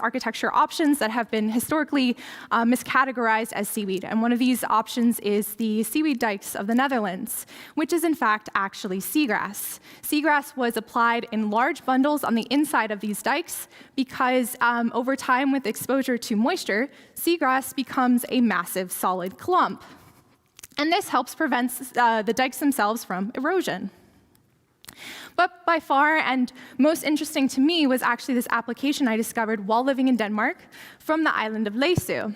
architecture options that have been historically miscategorized as seaweed. And one of these options is the seaweed dikes of the Netherlands, which is in fact actually seagrass. Seagrass was applied in large bundles on the inside of these dikes because over time with exposure to moisture, seagrass becomes a massive solid clump. And this helps prevent the dikes themselves from erosion. But by far and most interesting to me was actually this application I discovered while living in Denmark from the island of Læsø.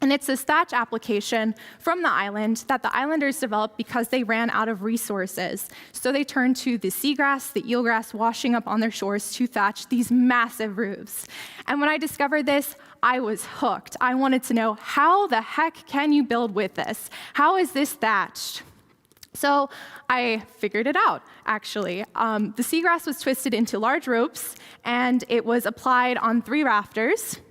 And it's this thatch application from the island that the islanders developed because they ran out of resources. So they turned to the seagrass, the eelgrass washing up on their shores to thatch these massive roofs. And when I discovered this, I was hooked. I wanted to know, how the heck can you build with this? How is this thatched? So I figured it out, actually. The seagrass was twisted into large ropes, and it was applied on 3 rafters.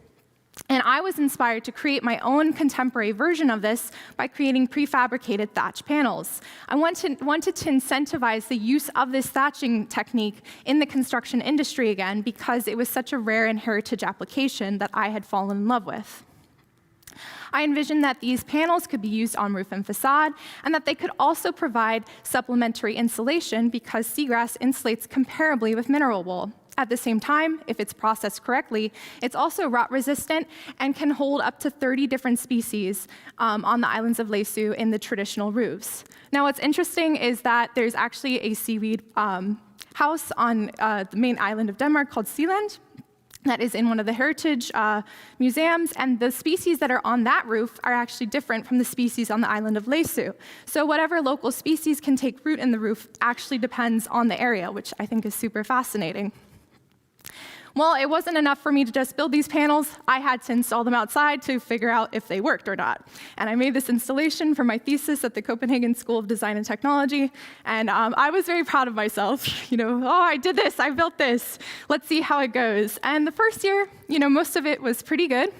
And I was inspired to create my own contemporary version of this by creating prefabricated thatch panels. I wanted to incentivize the use of this thatching technique in the construction industry again because it was such a rare and heritage application that I had fallen in love with. I envisioned that these panels could be used on roof and facade, and that they could also provide supplementary insulation because seagrass insulates comparably with mineral wool. At the same time, if it's processed correctly, it's also rot resistant and can hold up to 30 different species on the islands of Læsø in the traditional roofs. Now, what's interesting is that there's actually a seaweed house on the main island of Denmark called Sealand. That is in one of the heritage museums, and the species that are on that roof are actually different from the species on the island of Læsø. So whatever local species can take root in the roof actually depends on the area, which I think is super fascinating. Well, it wasn't enough for me to just build these panels. I had to install them outside to figure out if they worked or not. And I made this installation for my thesis at the Copenhagen School of Design and Technology, and I was very proud of myself. Oh, I did this, I built this. Let's see how it goes. And the first year, most of it was pretty good.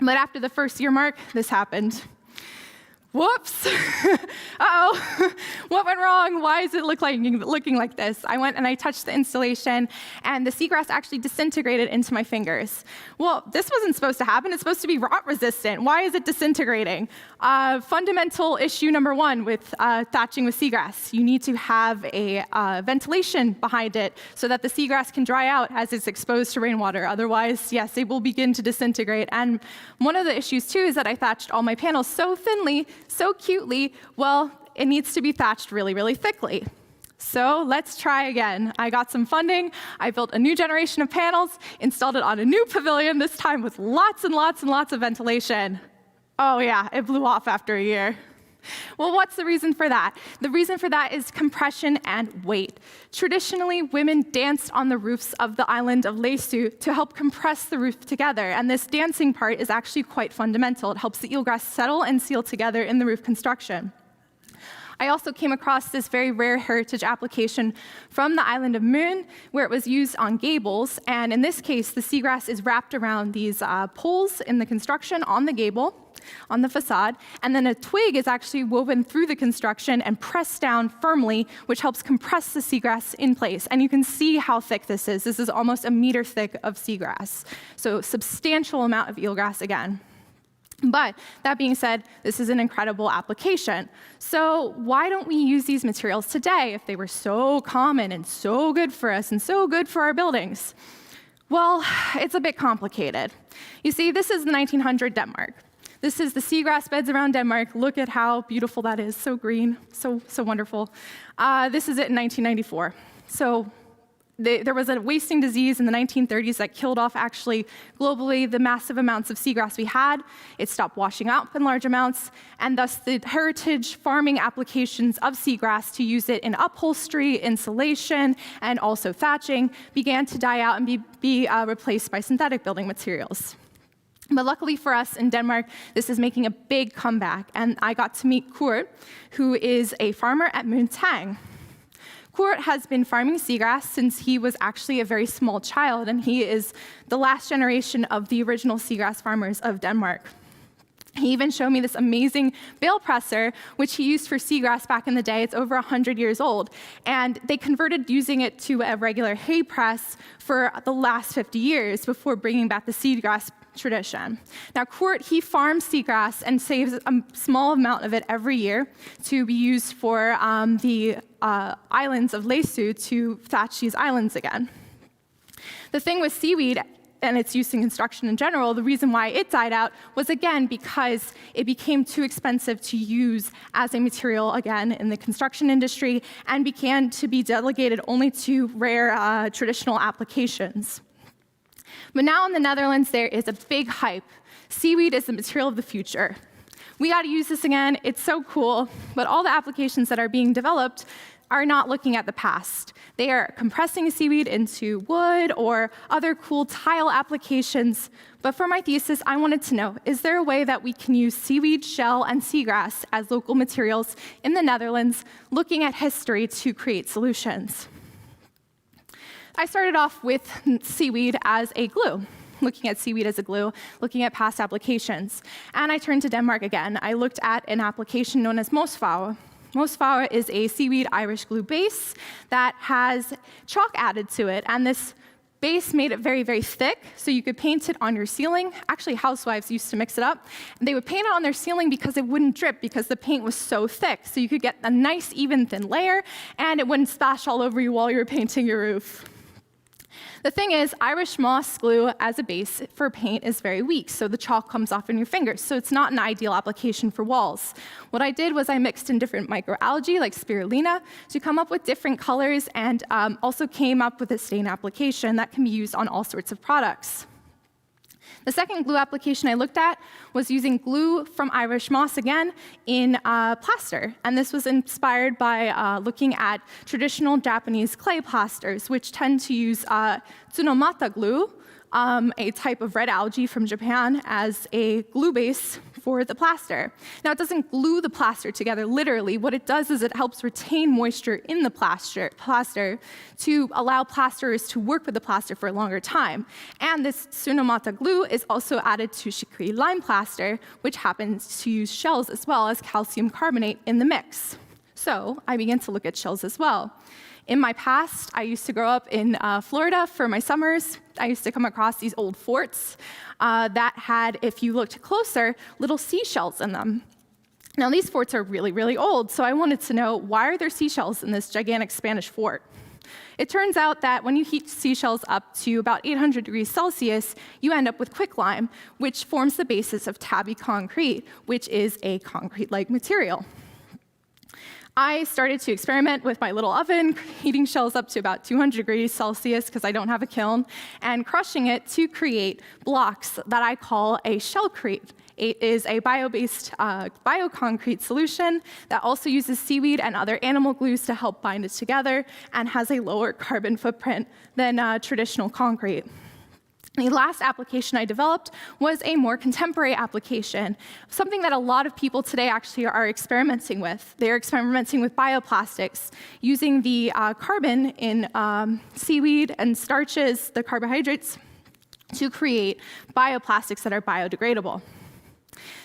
But after the first year mark, this happened. Whoops, uh-oh, what went wrong? Why is it looking like this? I went and I touched the installation, and the seagrass actually disintegrated into my fingers. Well, this wasn't supposed to happen. It's supposed to be rot resistant. Why is it disintegrating? Fundamental issue number 1 with thatching with seagrass. You need to have a ventilation behind it so that the seagrass can dry out as it's exposed to rainwater. Otherwise, yes, it will begin to disintegrate. And one of the issues, too, is that I thatched all my panels so thinly, so cutely, well, it needs to be thatched really, really thickly. So let's try again. I got some funding, I built a new generation of panels, installed it on a new pavilion, this time with lots and lots and lots of ventilation. Oh yeah, it blew off after a year. Well, what's the reason for that? The reason for that is compression and weight. Traditionally, women danced on the roofs of the island of Læsø to help compress the roof together, and this dancing part is actually quite fundamental. It helps the eelgrass settle and seal together in the roof construction. I also came across this very rare heritage application from the island of Møn, where it was used on gables, and in this case, the seagrass is wrapped around these poles in the construction on the gable, on the facade, and then a twig is actually woven through the construction and pressed down firmly, which helps compress the seagrass in place. And you can see how thick this is. This is almost a meter thick of seagrass. So substantial amount of eelgrass again. But that being said, this is an incredible application. So why don't we use these materials today if they were so common and so good for us and so good for our buildings? Well, it's a bit complicated. You see, this is 1900 Denmark. This is the seagrass beds around Denmark. Look at how beautiful that is, so green, so wonderful. This is it in 1994. So there was a wasting disease in the 1930s that killed off, actually, globally, the massive amounts of seagrass we had. It stopped washing out in large amounts, and thus the heritage farming applications of seagrass to use it in upholstery, insulation, and also thatching began to die out and be replaced by synthetic building materials. But luckily for us in Denmark, this is making a big comeback, and I got to meet Kurt, who is a farmer at Muntang. Kurt has been farming seagrass since he was actually a very small child, and he is the last generation of the original seagrass farmers of Denmark. He even showed me this amazing bale presser, which he used for seagrass back in the day. It's over 100 years old. And they converted using it to a regular hay press for the last 50 years before bringing back the seagrass tradition. Now, Kurt, he farms seagrass and saves a small amount of it every year to be used for the islands of Læsø to thatch these islands again. The thing with seaweed and its use in construction in general, the reason why it died out was, again, because it became too expensive to use as a material, again, in the construction industry, and began to be delegated only to rare traditional applications. But now in the Netherlands, there is a big hype. Seaweed is the material of the future. We got to use this again. It's so cool. But all the applications that are being developed are not looking at the past. They are compressing seaweed into wood or other cool tile applications. But for my thesis, I wanted to know, is there a way that we can use seaweed, shell, and seagrass as local materials in the Netherlands, looking at history to create solutions? I started off with seaweed as a glue, looking at seaweed as a glue, looking at past applications. And I turned to Denmark again. I looked at an application known as Mosfauer. Mosfauer is a seaweed Irish glue base that has chalk added to it, and this base made it very, very thick, so you could paint it on your ceiling. Actually, housewives used to mix it up. And they would paint it on their ceiling because it wouldn't drip, because the paint was so thick. So you could get a nice, even, thin layer, and it wouldn't splash all over you while you were painting your roof. The thing is, Irish moss glue as a base for paint is very weak, so the chalk comes off in your fingers, so it's not an ideal application for walls. What I did was I mixed in different microalgae, like spirulina, to come up with different colors, and also came up with a stain application that can be used on all sorts of products. The second glue application I looked at was using glue from Irish moss again in plaster. And this was inspired by looking at traditional Japanese clay plasters, which tend to use tsunomata glue, a type of red algae from Japan, as a glue base for the plaster. Now, it doesn't glue the plaster together literally. What it does is it helps retain moisture in the plaster to allow plasterers to work with the plaster for a longer time. And this tsunomata glue is also added to shikri lime plaster, which happens to use shells as well as calcium carbonate in the mix. So I began to look at shells as well. In my past, I used to grow up in Florida for my summers. I used to come across these old forts that had, if you looked closer, little seashells in them. Now, these forts are really, really old, so I wanted to know, why are there seashells in this gigantic Spanish fort? It turns out that when you heat seashells up to about 800 degrees Celsius, you end up with quicklime, which forms the basis of tabby concrete, which is a concrete-like material. I started to experiment with my little oven, heating shells up to about 200 degrees Celsius, because I don't have a kiln, and crushing it to create blocks that I call a shellcrete. It is a bio-based bioconcrete solution that also uses seaweed and other animal glues to help bind it together, and has a lower carbon footprint than traditional concrete. The last application I developed was a more contemporary application, something that a lot of people today actually are experimenting with. They're experimenting with bioplastics, using the carbon in seaweed and starches, the carbohydrates, to create bioplastics that are biodegradable.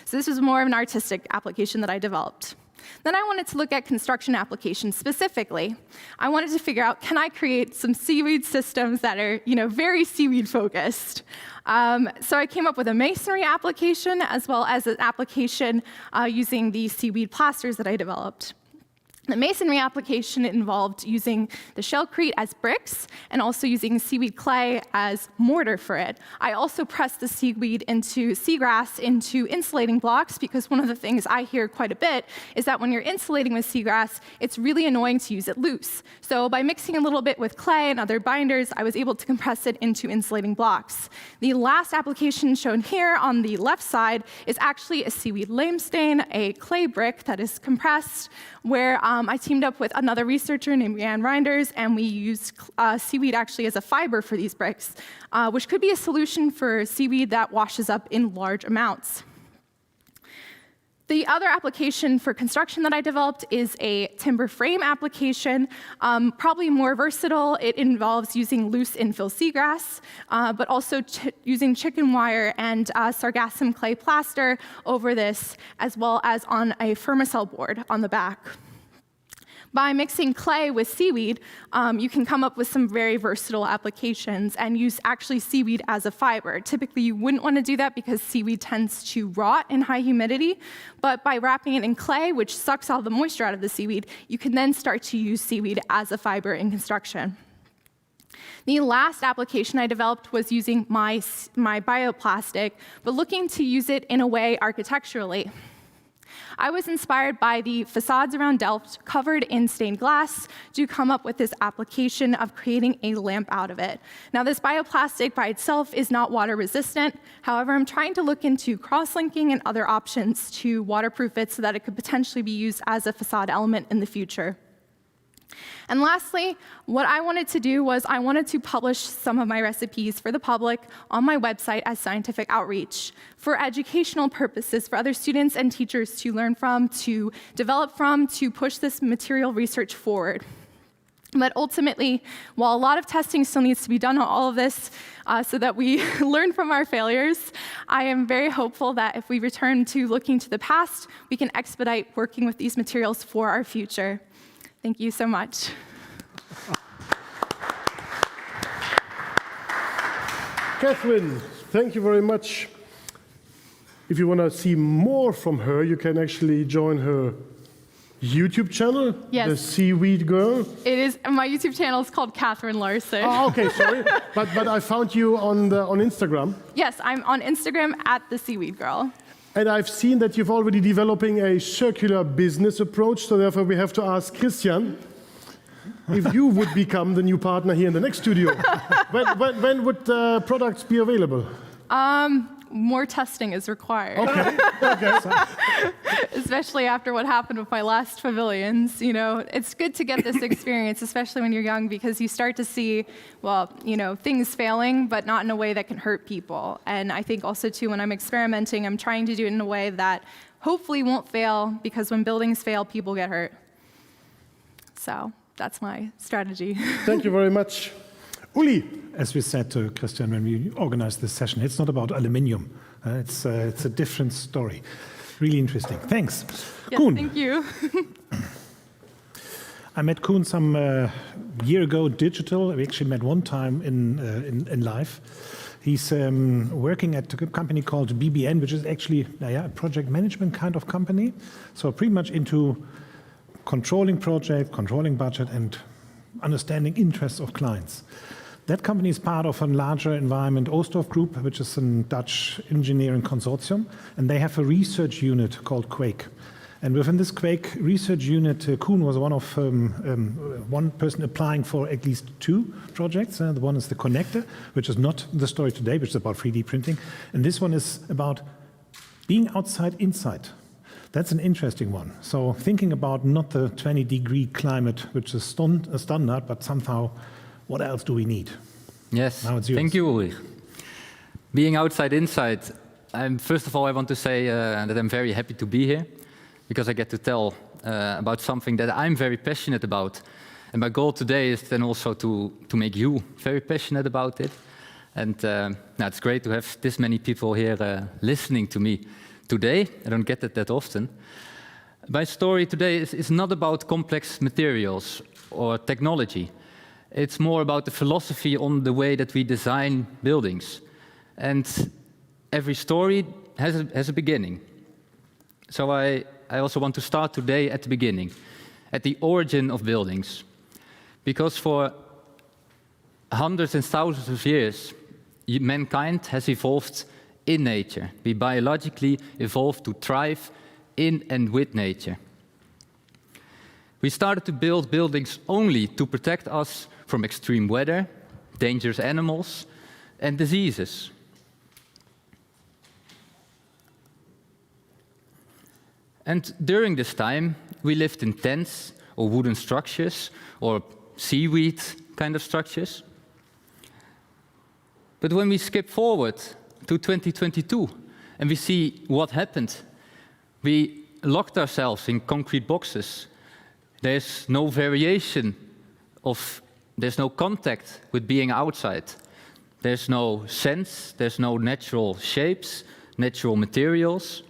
So this was more of an artistic application that I developed. Then I wanted to look at construction applications specifically. I wanted to figure out, can I create some seaweed systems that are, very seaweed focused? So I came up with a masonry application as well as an application using the seaweed plasters that I developed. The masonry application involved using the shellcrete as bricks and also using seaweed clay as mortar for it. I also pressed the seagrass into insulating blocks because one of the things I hear quite a bit is that when you're insulating with seagrass, it's really annoying to use it loose. So by mixing a little bit with clay and other binders, I was able to compress it into insulating blocks. The last application shown here on the left side is actually a seaweed limestone, a clay brick that is compressed, where I teamed up with another researcher named Jan Reinders, and we used seaweed actually as a fiber for these bricks, which could be a solution for seaweed that washes up in large amounts. The other application for construction that I developed is a timber frame application, probably more versatile. It involves using loose infill seagrass, but also using chicken wire and sargassum clay plaster over this, as well as on a Fermacell board on the back. By mixing clay with seaweed, you can come up with some very versatile applications and use actually seaweed as a fiber. Typically, you wouldn't want to do that because seaweed tends to rot in high humidity, but by wrapping it in clay, which sucks all the moisture out of the seaweed, you can then start to use seaweed as a fiber in construction. The last application I developed was using my bioplastic, but looking to use it in a way architecturally. I was inspired by the facades around Delft covered in stained glass to come up with this application of creating a lamp out of it. Now, this bioplastic by itself is not water resistant. However, I'm trying to look into cross-linking and other options to waterproof it so that it could potentially be used as a facade element in the future. And lastly, what I wanted to do was I wanted to publish some of my recipes for the public on my website as scientific outreach for educational purposes, for other students and teachers to learn from, to develop from, to push this material research forward. But ultimately, while a lot of testing still needs to be done on all of this so that we learn from our failures, I am very hopeful that if we return to looking to the past, we can expedite working with these materials for our future. Thank you so much. Kathryn, thank you very much. If you want to see more from her, you can actually join her YouTube channel, yes. The Seaweed Girl. It is. My YouTube channel is called Kathryn Larsen. Oh, okay, sorry. but I found you on Instagram. Yes, I'm on Instagram at The Seaweed Girl. And I've seen that you've already developing a circular business approach, so therefore we have to ask Christian if you would become the new partner here in the next studio. When would products be available? More testing is required. Okay. Okay. Especially after what happened with my last pavilions. It's good to get this experience, especially when you're young, because you start to see, things failing, but not in a way that can hurt people. And I think also, too, when I'm experimenting, I'm trying to do it in a way that hopefully won't fail, because when buildings fail, people get hurt. So that's my strategy. Thank you very much. Uli. As we said to Christian when we organized this session, it's not about aluminium. It's a different story. Really interesting. Thanks. Yes, Koen. thank you. I met Koen some year ago, digital. We actually met one time in live. He's working at a company called BBN, which is actually a project management kind of company. So pretty much into controlling project, controlling budget, and understanding interests of clients. That company is part of a larger environment, Oosthoff Group, which is a Dutch engineering consortium, and they have a research unit called Quake. And within this Quake research unit, Koen was one of one person applying for at least 2 projects. The one is the connector, which is not the story today, which is about 3D printing. And this one is about being outside, inside. That's an interesting one. So thinking about not the 20-degree climate, which is a standard, but somehow, what else do we need? Yes, thank you, Ulrich. Being outside, inside, first of all, I want to say that I'm very happy to be here, because I get to tell about something that I'm very passionate about. And my goal today is then also to make you very passionate about it. And now it's great to have this many people here listening to me today. I don't get it that often. My story today is not about complex materials or technology. It's more about the philosophy on the way that we design buildings. And every story has a beginning. So I also want to start today at the beginning, at the origin of buildings. Because for hundreds and thousands of years, mankind has evolved in nature. We biologically evolved to thrive in and with nature. We started to build buildings only to protect us from extreme weather, dangerous animals, and diseases. And during this time, we lived in tents or wooden structures or seaweed kind of structures. But when we skip forward to 2022 and we see what happened, we locked ourselves in concrete boxes. There's no variation there's no contact with being outside. There's no sense, there's no natural shapes, natural materials.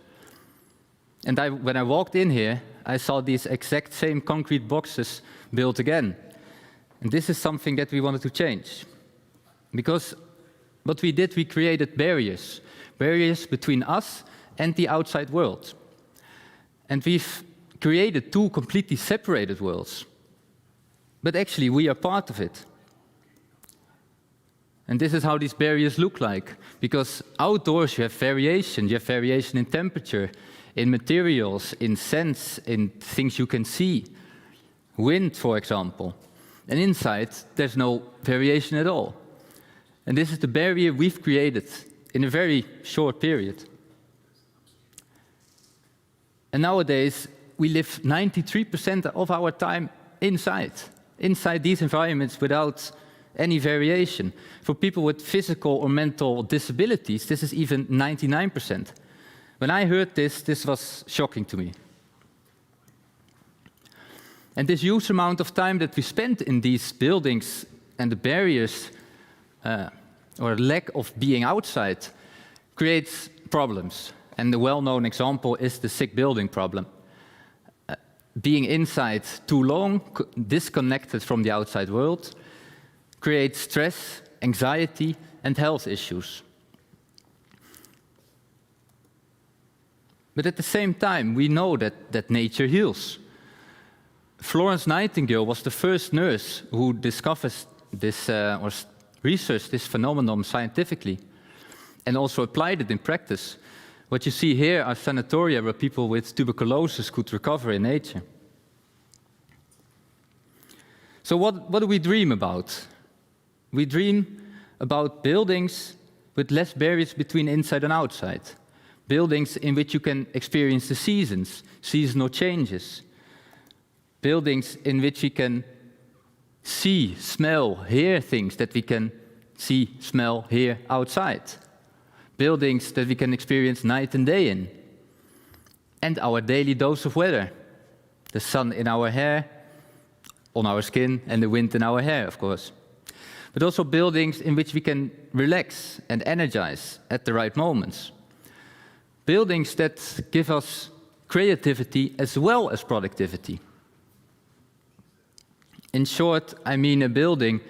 And when I walked in here, I saw these exact same concrete boxes built again. And this is something that we wanted to change. Because what we did, we created barriers between us and the outside world. And we've created two completely separated worlds. But actually, we are part of it. And this is how these barriers look like. Because outdoors, you have variation. You have variation in temperature, in materials, in sense, in things you can see. Wind, for example. And inside, there's no variation at all. And this is the barrier we've created in a very short period. And nowadays, we live 93% of our time inside these environments without any variation. For people with physical or mental disabilities, this is even 99%. When I heard this was shocking to me. And this huge amount of time that we spent in these buildings and the barriers or lack of being outside creates problems. And the well-known example is the sick building problem. Being inside too long, disconnected from the outside world, creates stress, anxiety, and health issues. But at the same time, we know that nature heals. Florence Nightingale was the first nurse who discovered this or researched this phenomenon scientifically and also applied it in practice. What you see here are sanatoria where people with tuberculosis could recover in nature. So what do we dream about? We dream about buildings with less barriers between inside and outside. Buildings in which you can experience the seasons, seasonal changes. Buildings in which we can see, smell, hear things that we can see, smell, hear outside. Buildings that we can experience night and day in. And our daily dose of weather. The sun in our hair, on our skin, and the wind in our hair, of course. But also buildings in which we can relax and energize at the right moments. Buildings that give us creativity as well as productivity. In short, I mean a building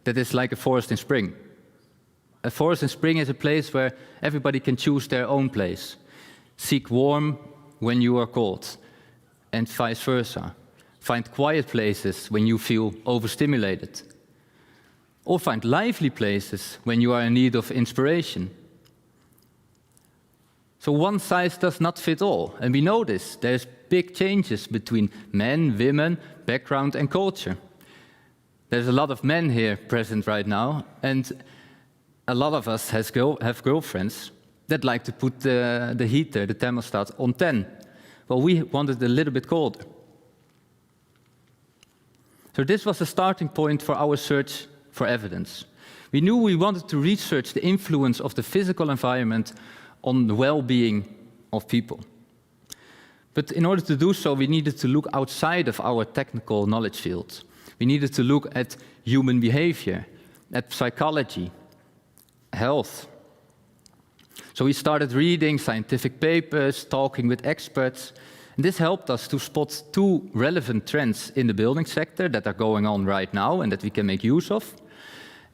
that is like a forest in spring. A forest in spring is a place where everybody can choose their own place. Seek warm when you are cold, and vice versa. Find quiet places when you feel overstimulated. Or find lively places when you are in need of inspiration. So one size does not fit all, and we know this. There's big changes between men, women, background, and culture. There's a lot of men here present right now, and a lot of us have girlfriends that like to put the heater, the thermostat, on 10. Well, we wanted a little bit colder. So this was the starting point for our search for evidence. We knew we wanted to research the influence of the physical environment on the well-being of people. But in order to do so, we needed to look outside of our technical knowledge field. We needed to look at human behavior, at psychology, health. So we started reading scientific papers, talking with experts, This helped us to spot two relevant trends in the building sector that are going on right now and that we can make use of.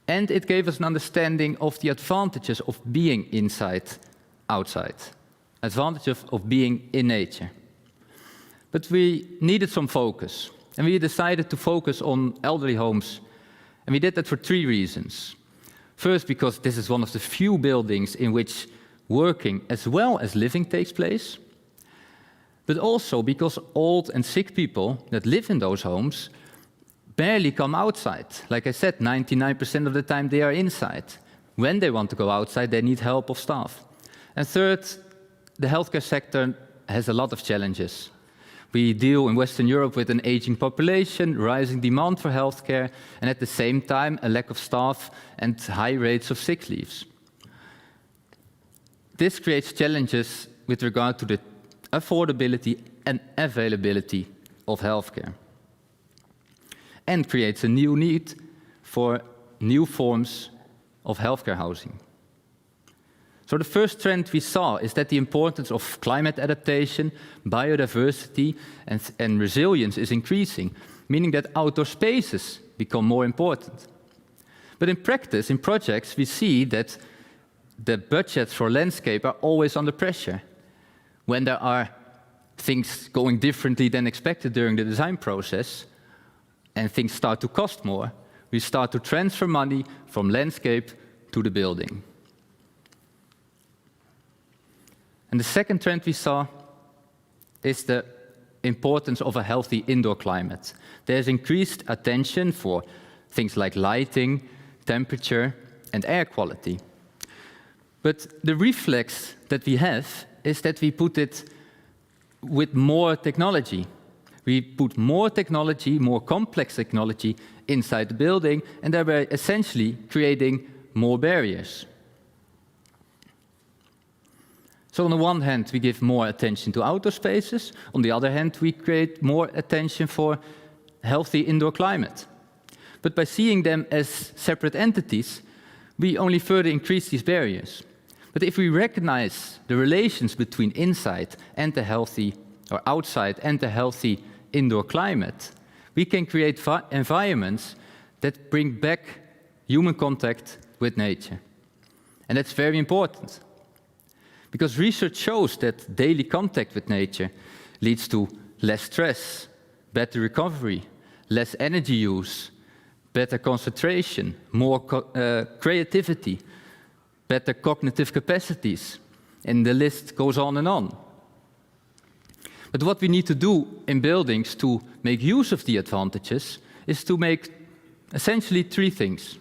And it gave us an understanding of the advantages of being inside, outside, advantages of being in nature. But we needed some focus, and we decided to focus on elderly homes, and we did that for 3 reasons. First, because this is one of the few buildings in which working as well as living takes place, but also because old and sick people that live in those homes barely come outside. Like I said, 99% of the time they are inside. When they want to go outside, they need help of staff. And third, the healthcare sector has a lot of challenges. We deal in Western Europe with an aging population, rising demand for healthcare, and at the same time, a lack of staff and high rates of sick leaves. This creates challenges with regard to the affordability and availability of healthcare, and creates a new need for new forms of healthcare housing. So the first trend we saw is that the importance of climate adaptation, biodiversity, and resilience is increasing, meaning that outdoor spaces become more important. But in practice, in projects, we see that the budgets for landscape are always under pressure. When there are things going differently than expected during the design process, and things start to cost more, we start to transfer money from landscape to the building. And the second trend we saw is the importance of a healthy indoor climate. There's increased attention for things like lighting, temperature, and air quality. But the reflex that we have is that we put it with more technology. We put more technology, more complex technology inside the building, and thereby essentially creating more barriers. So on the one hand, we give more attention to outdoor spaces. On the other hand, we create more attention for healthy indoor climate. But by seeing them as separate entities, we only further increase these barriers. But if we recognize the relations between inside and the healthy, or outside and the healthy indoor climate, we can create environments that bring back human contact with nature. And that's very important, because research shows that daily contact with nature leads to less stress, better recovery, less energy use, better concentration, more creativity, better cognitive capacities, and the list goes on and on. But what we need to do in buildings to make use of the advantages is to make essentially 3 things.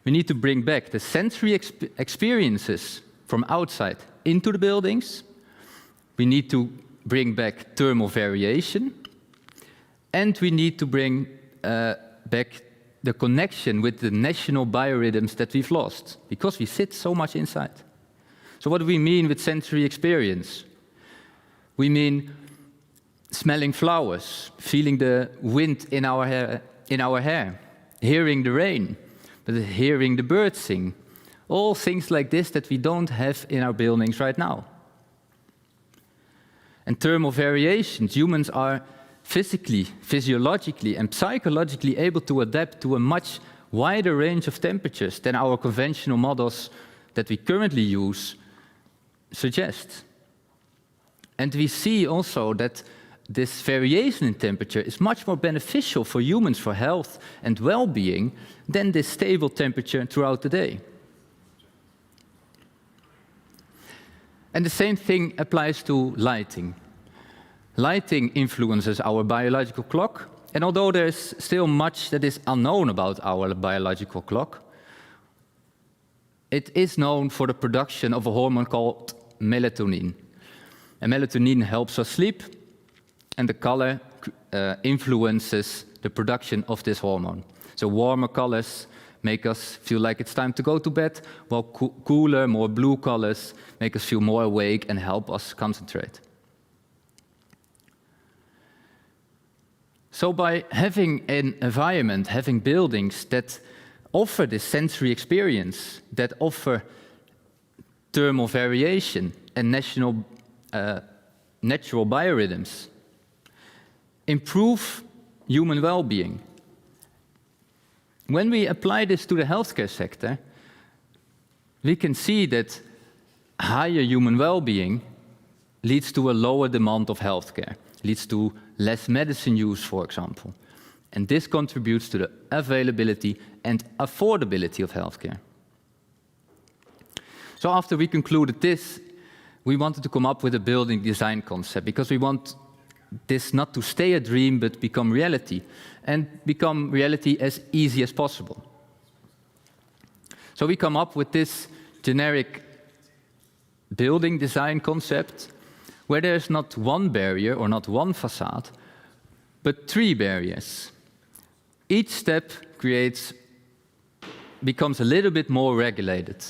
We need to bring back the sensory experiences from outside into the buildings. We need to bring back thermal variation. And we need to bring back the connection with the national biorhythms that we've lost, because we sit so much inside. So what do we mean with sensory experience? We mean smelling flowers, feeling the wind in our hair, hearing the rain, but hearing the birds sing. All things like this that we don't have in our buildings right now. And thermal variations. Humans are physically, physiologically, and psychologically able to adapt to a much wider range of temperatures than our conventional models that we currently use suggest. And we see also that this variation in temperature is much more beneficial for humans for health and well-being than this stable temperature throughout the day. And the same thing applies to lighting. Lighting influences our biological clock, and although there's still much that is unknown about our biological clock, it is known for the production of a hormone called melatonin. And melatonin helps us sleep, and the color influences the production of this hormone. So warmer colors make us feel like it's time to go to bed, while cooler, more blue colors make us feel more awake and help us concentrate. So by having an environment, having buildings that offer this sensory experience, that offer thermal variation and national natural biorhythms, improve human well-being. When we apply this to the healthcare sector, we can see that higher human well-being leads to a lower demand of healthcare, leads to less medicine use, for example. And this contributes to the availability and affordability of healthcare. So after we concluded this, we wanted to come up with a building design concept, because we want this not to stay a dream, but become reality, and become reality as easy as possible. So we come up with this generic building design concept, where there's not one barrier or not one facade, but 3 barriers. Each step becomes a little bit more regulated.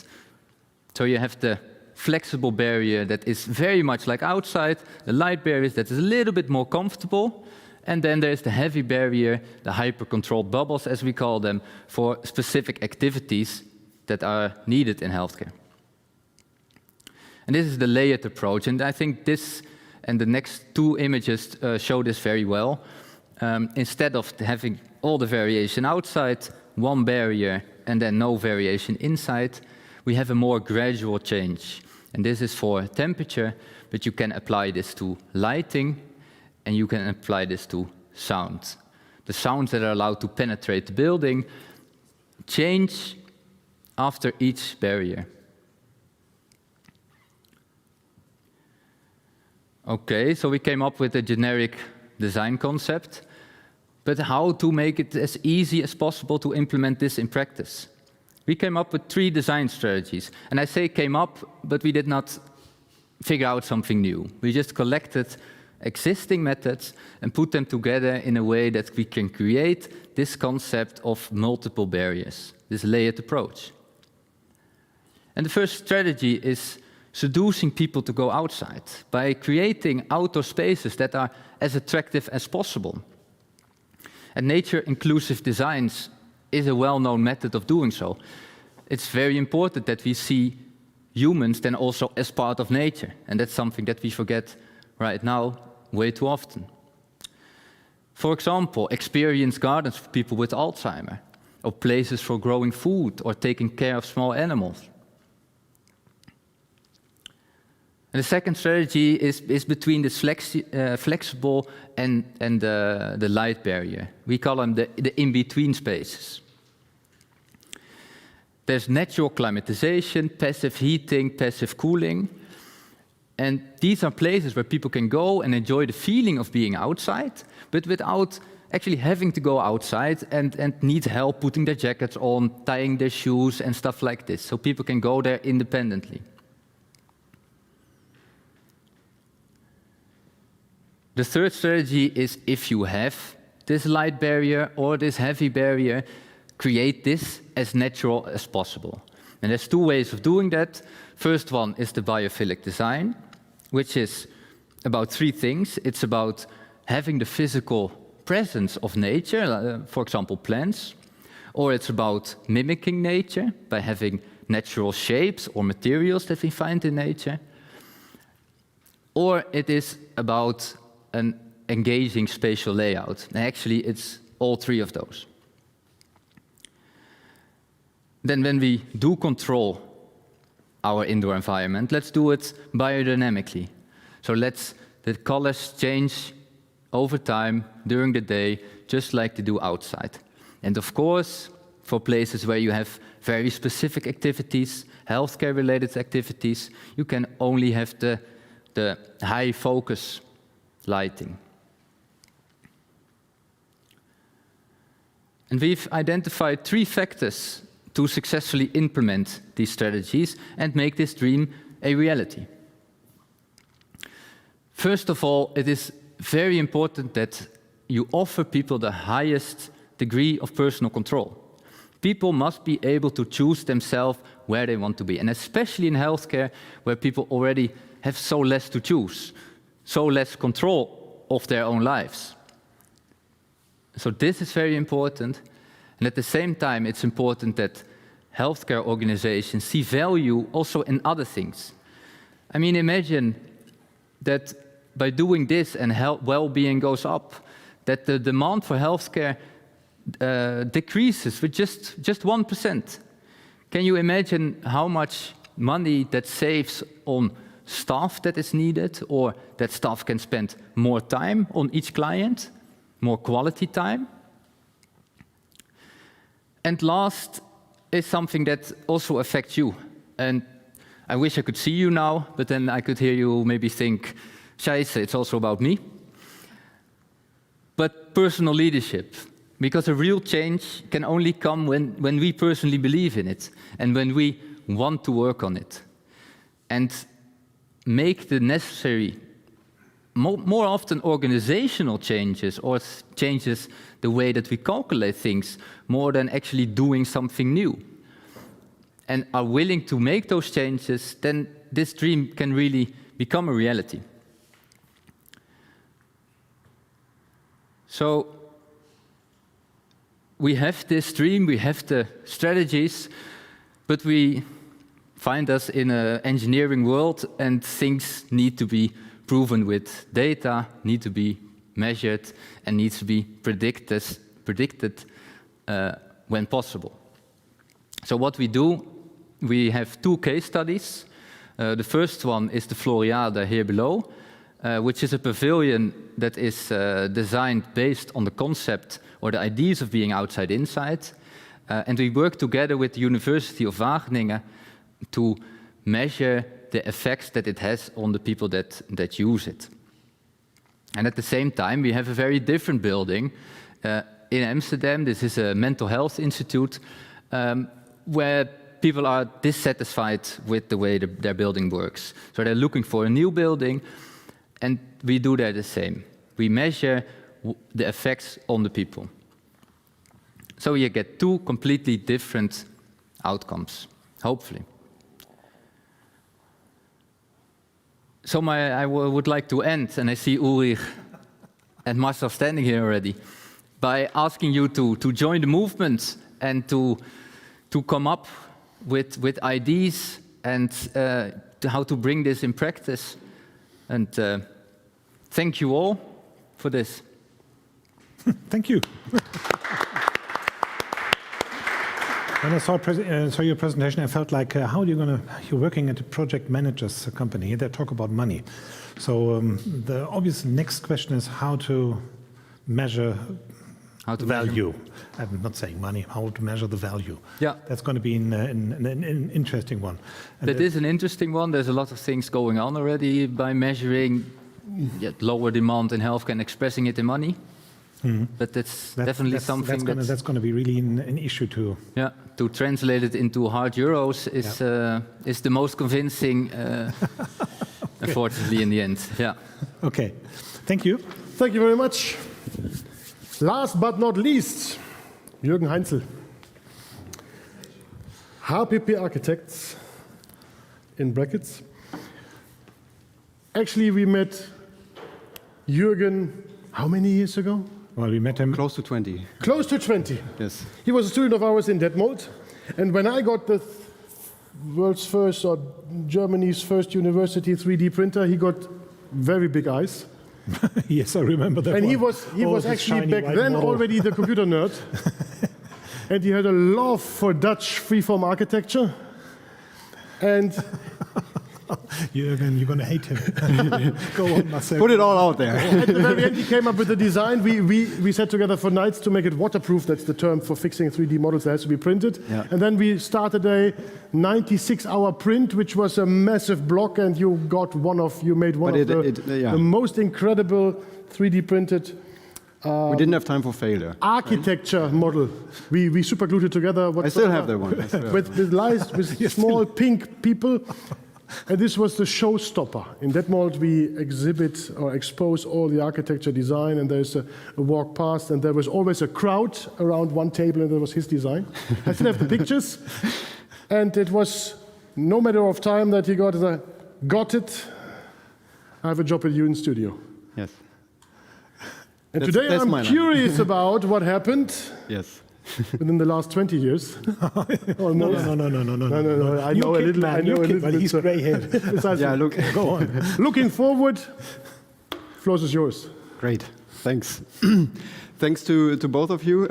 So you have the flexible barrier that is very much like outside, the light barriers that is a little bit more comfortable, and then there's the heavy barrier, the hyper-controlled bubbles, as we call them, for specific activities that are needed in healthcare. And this is the layered approach, and I think this and the next 2 images show this very well. Instead of having all the variation outside, one barrier, and then no variation inside, we have a more gradual change. And this is for temperature, but you can apply this to lighting, and you can apply this to sound. The sounds that are allowed to penetrate the building change after each barrier. Okay, so we came up with a generic design concept, but how to make it as easy as possible to implement this in practice? We came up with 3 design strategies. And I say came up, but we did not figure out something new. We just collected existing methods and put them together in a way that we can create this concept of multiple barriers, this layered approach. And the first strategy is seducing people to go outside by creating outdoor spaces that are as attractive as possible. And nature-inclusive designs is a well-known method of doing so. It's very important that we see humans then also as part of nature, and that's something that we forget right now way too often. For example, experience gardens for people with Alzheimer, or places for growing food or taking care of small animals. And the second strategy is between the flexible and the light barrier. We call them the in-between spaces. There's natural climatization, passive heating, passive cooling. And these are places where people can go and enjoy the feeling of being outside, but without actually having to go outside and need help putting their jackets on, tying their shoes and stuff like this. So people can go there independently. The third strategy is, if you have this light barrier or this heavy barrier, create this as natural as possible. And there's 2 ways of doing that. First one is the biophilic design, which is about 3 things. It's about having the physical presence of nature, for example, plants, or it's about mimicking nature by having natural shapes or materials that we find in nature, or it is about an engaging spatial layout. And actually, it's all 3 of those. Then when we do control our indoor environment, let's do it biodynamically. So the colors change over time during the day, just like they do outside. And of course, for places where you have very specific activities, healthcare-related activities, you can only have the high focus lighting. And we've identified 3 factors to successfully implement these strategies and make this dream a reality. First of all, it is very important that you offer people the highest degree of personal control. People must be able to choose themselves where they want to be, and especially in healthcare, where people already have so less to choose, so less control of their own lives. So this is very important, and at the same time, it's important that healthcare organizations see value also in other things. I mean, imagine that by doing this and well-being goes up, that the demand for healthcare decreases with just 1%. Can you imagine how much money that saves on staff that is needed, or that staff can spend more time on each client, more quality time? And last is something that also affects you. And I wish I could see you now, but then I could hear you maybe think, Scheisse, it's also about me. But personal leadership, because a real change can only come when we personally believe in it and when we want to work on it. And make the necessary, more often organizational changes, or changes the way that we calculate things, more than actually doing something new. And are willing to make those changes, then this dream can really become a reality. So we have this dream, we have the strategies, but we find us in an engineering world, and things need to be proven with data, need to be measured, and needs to be predicted when possible. So what we do, we have 2 case studies. The first one is the Floriade here below, which is a pavilion that is designed based on the concept or the ideas of being outside inside. And we work together with the University of Wageningen to measure the effects that it has on the people that use it. And at the same time, we have a very different building in Amsterdam. This is a mental health institute where people are dissatisfied with the way their building works. So they're looking for a new building, and we do that the same. We measure the effects on the people. So you get 2 completely different outcomes, hopefully. So I would like to end, and I see Ulrich and Marcel standing here already, by asking you to join the movement and to come up with ideas and how to bring this in practice. And thank you all for this. Thank you. When I saw your presentation, I felt like, how are you're working at a project manager's company, they talk about money. So the obvious next question is how to measure value. I'm not saying money, how to measure the value. Yeah. That's going to be an interesting one. And that is an interesting one. There's a lot of things going on already by measuring lower demand in healthcare and expressing it in money. Mm-hmm. But that's definitely something that's going to be really an issue too. Yeah, to translate it into hard euros is the most convincing, unfortunately, in the end. Yeah. Okay. Thank you. Thank you very much. Last but not least, Jürgen Heinzel. HPP Architects, in brackets. Actually, we met Jürgen how many years ago? Well, we met him close to 20. Close to 20. Yes. He was a student of ours in Detmold, and when I got the world's first or Germany's first university 3D printer, he got very big eyes. Yes, I remember that. And one. he was actually back then model. already the computer nerd, and he had a love for Dutch freeform architecture. And Jürgen, you're going to hate him. Go on, Marcel. Put it all out there. At the very end, he came up with the design. We sat together for nights to make it waterproof. That's the term for fixing 3D models that has to be printed. Yeah. And then we started a 96-hour print, which was a massive block, and you made one of the most incredible 3D printed. We didn't have time for failure. Architecture model. We superglued it together. I still have that one. with small pink people. And this was the showstopper. In Detmold, we exhibit or expose all the architecture design, and there's a walk past, and there was always a crowd around one table, and there was his design. I still have the pictures. And it was no matter of time that he got it. I have a job at you in studio. Yes. And today I'm curious about what happened. Yes. Within the last 20 years. No. I know a little bit. But he's grey-haired. Yeah, go on. Looking forward, floor is yours. Great, thanks. Thanks to both of you.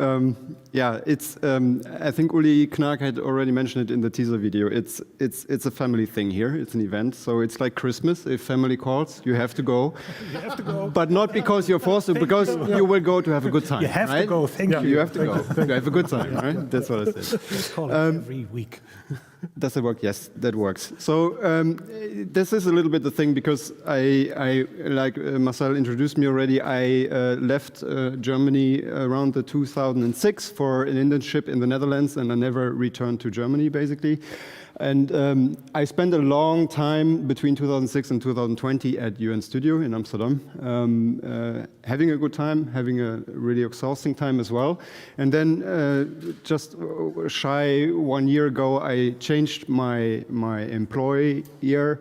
Yeah, it's. I think Uli Knaack had already mentioned it in the teaser video. It's a family thing here. It's an event, so it's like Christmas. If family calls, you have to go. You have to go. But not because you're forced to, because you will go to have a good time. You have right? to go. Thank you. You have to go to have a good time, right? That's what I said. Let's call it every week. Does it work? Yes, that works. So this is a little bit the thing, because I like Marcel introduced me already. I left Germany around the 2006 for an internship in the Netherlands, and I never returned to Germany, basically. And I spent a long time between 2006 and 2020 at UN Studio in Amsterdam, having a good time, having a really exhausting time as well. And then just shy 1 year ago, I changed my employer.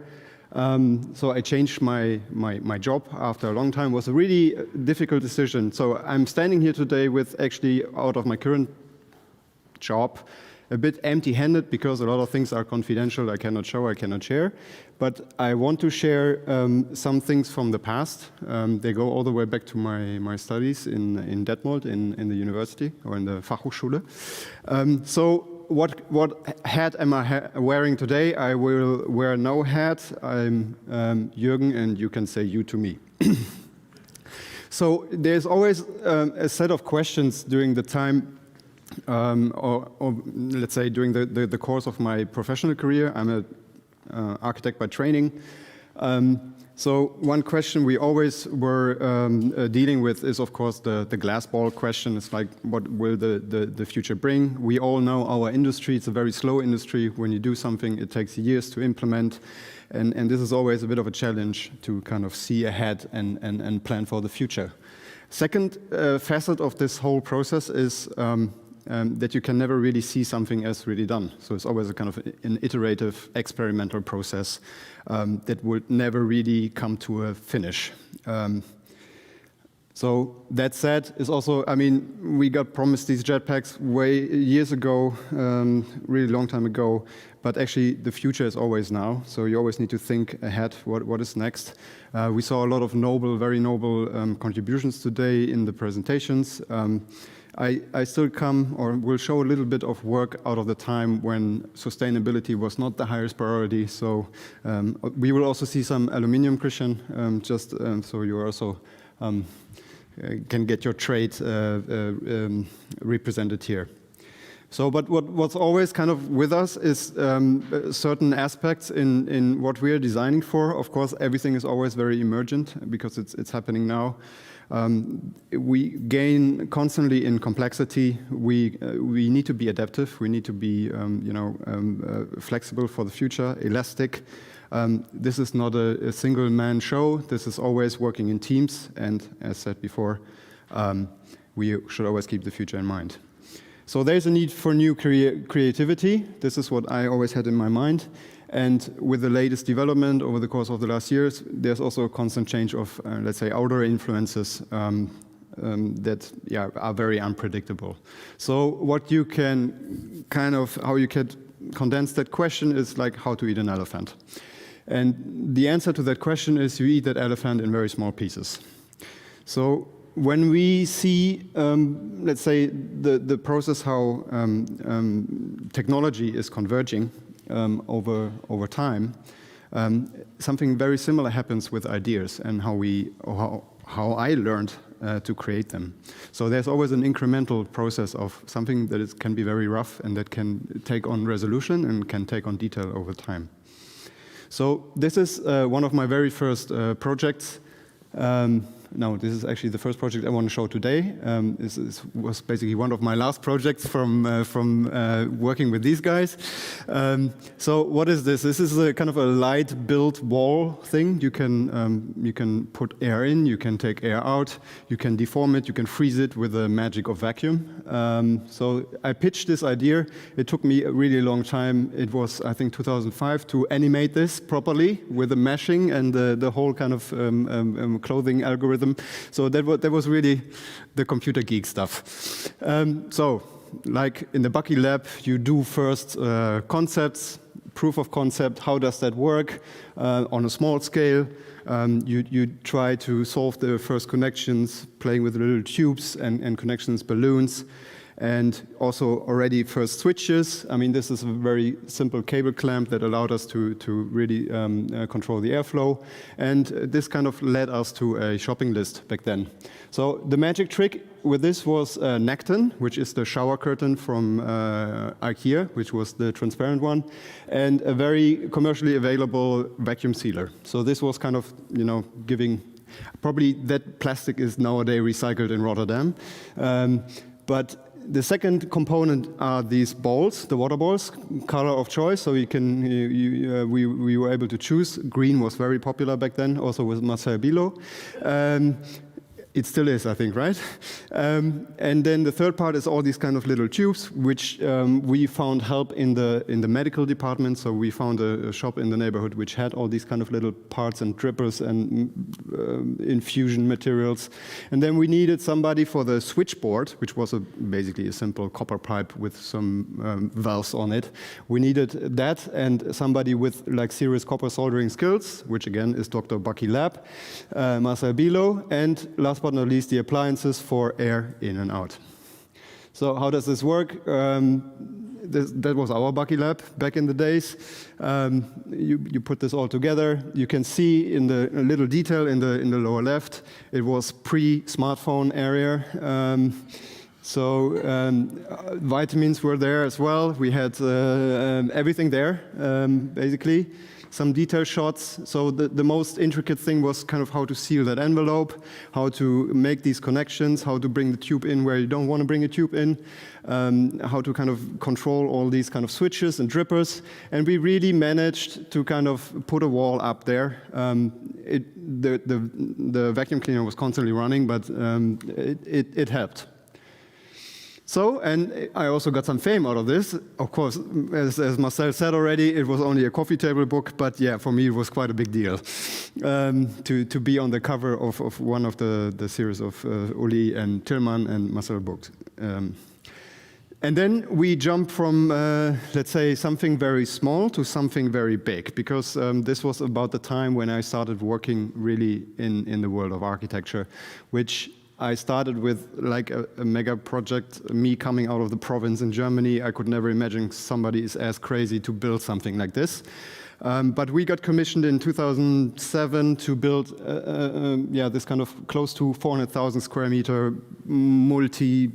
So I changed my job after a long time. It was a really difficult decision. So I'm standing here today with actually out of my current job, a bit empty-handed, because a lot of things are confidential, I cannot show, I cannot share. But I want to share some things from the past. They go all the way back to my studies in Detmold, in the university, or in the Fachhochschule. So what hat am I wearing today? I will wear no hat. I'm Jürgen, and you can say you to me. So there's always a set of questions during the time, or let's say during the course of my professional career. I'm an architect by training. So one question we always were dealing with is, of course, the glass ball question. It's like, what will the future bring? We all know our industry. It's a very slow industry. When you do something, it takes years to implement. And this is always a bit of a challenge to kind of see ahead and plan for the future. Second facet of this whole process is that you can never really see something as really done. So it's always a kind of an iterative, experimental process that would never really come to a finish. So that said, is also, I mean, we got promised these jetpacks years ago, really long time ago, but actually the future is always now. So you always need to think ahead, what is next. We saw a lot of very noble contributions today in the presentations. I still come, or will show a little bit of work out of the time when sustainability was not the highest priority. So we will also see some aluminium, Christian, just so you also can get your trade represented here. So, but what's always kind of with us is certain aspects in what we are designing for. Of course, everything is always very emergent because it's happening now. We gain constantly in complexity. We need to be adaptive. We need to be, flexible for the future, elastic. This is not a single-man show. This is always working in teams. And as said before, we should always keep the future in mind. So there's a need for new creativity. This is what I always had in my mind. And with the latest development over the course of the last years, there's also a constant change of, let's say, outer influences that are very unpredictable. So what you can how you can condense that question is like how to eat an elephant. And the answer to that question is you eat that elephant in very small pieces. So when we see, let's say, the process how technology is converging over time, something very similar happens with ideas and how I learned to create them. So there's always an incremental process of something that can be very rough and that can take on resolution and can take on detail over time. So this is one of my very first projects. No, this is actually the first project I want to show today. This was basically one of my last projects from working with these guys. So what is this? This is a kind of a light built wall thing. You can put air in, you can take air out, you can deform it, you can freeze it with the magic of vacuum. So I pitched this idea. It took me a really long time. It was, I think, 2005 to animate this properly with the meshing and the whole kind of clothing algorithm. So that was really the computer geek stuff. So, like in the Bucky lab, you do first concepts, proof of concept. How does that work on a small scale? You try to solve the first connections, playing with little tubes and connections, balloons, and also already first switches. I mean, this is a very simple cable clamp that allowed us to really control the airflow. And this kind of led us to a shopping list back then. So the magic trick with this was Knaack, which is the shower curtain from IKEA, which was the transparent one, and a very commercially available vacuum sealer. So this was kind of, giving, probably that plastic is nowadays recycled in Rotterdam. But the second component are these balls, the water balls, color of choice. So we were able to choose. Green was very popular back then, also with Marcel Bilow. It still is, I think, right? And then the third part is all these kind of little tubes, which we found help in the medical department. So we found a shop in the neighborhood which had all these kind of little parts and drippers and infusion materials. And then we needed somebody for the switchboard, which was basically a simple copper pipe with some valves on it. We needed that and somebody with like serious copper soldering skills, which again is Dr. Bucky Lab, Marcel Bilow, and last but not least, the appliances for air in and out. So how does this work? That was our Bucky Lab back in the days. You put this all together. You can see in the little detail in the lower left, it was pre-smartphone area. Vitamins were there as well. We had everything there, basically. Some detail shots. So the most intricate thing was kind of how to seal that envelope, how to make these connections, how to bring the tube in where you don't want to bring a tube in, how to kind of control all these kind of switches and drippers. And we really managed to kind of put a wall up there. The vacuum cleaner was constantly running, but it helped. So, and I also got some fame out of this. Of course, as Marcel said already, it was only a coffee table book, but yeah, for me it was quite a big deal to be on the cover of one of the series of Uli and Tillmann and Marcel books. And then we jump from, let's say, something very small to something very big, because this was about the time when I started working really in the world of architecture, which I started with like a mega project, me coming out of the province in Germany. I could never imagine somebody is as crazy to build something like this. But we got commissioned in 2007 to build this kind of close to 400,000 square meter multi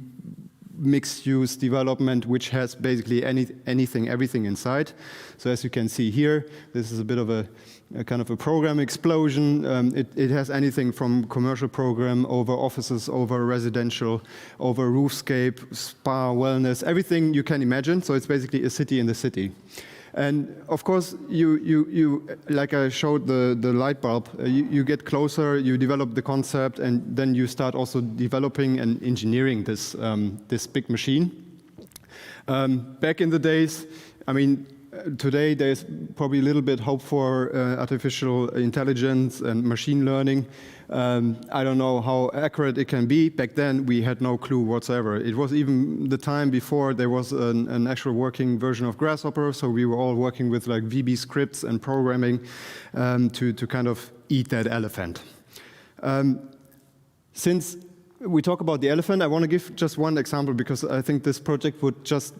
mixed-use development, which has basically everything inside. So as you can see here, this is a bit of a kind of a program explosion. It has anything from commercial program over offices, over residential, over roofscape, spa, wellness, everything you can imagine. So it's basically a city in the city. And of course, you like I showed the light bulb, you get closer, you develop the concept, and then you start also developing and engineering this big machine. Back in the days, I mean, today there's probably a little bit hope for artificial intelligence and machine learning. I don't know how accurate it can be. Back then we had no clue whatsoever. It was even the time before there was an actual working version of Grasshopper, so we were all working with like VB scripts and programming to kind of eat that elephant. Since we talk about the elephant, I want to give just one example because I think this project would just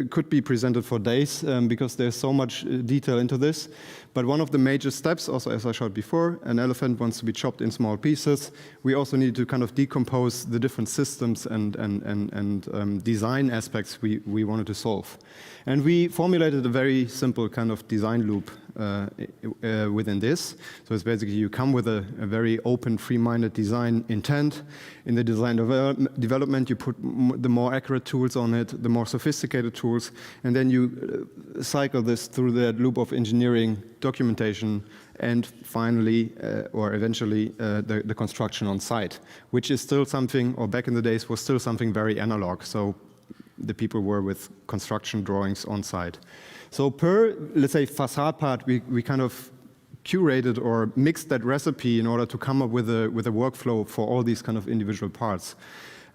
could be presented for days because there's so much detail into this. But one of the major steps, also as I showed before, an elephant wants to be chopped in small pieces. We also need to kind of decompose the different systems and design aspects we wanted to solve. And we formulated a very simple kind of design loop within this. So it's basically you come with a very open, free-minded design intent. In the design development, you put the more accurate tools on it, the more sophisticated tools, and then you cycle this through that loop of engineering, documentation, and finally, or eventually, the construction on site, which is still something, or back in the days, was still something very analog. So the people were with construction drawings on site. So per, let's say, facade part, we kind of curated or mixed that recipe in order to come up with a workflow for all these kind of individual parts.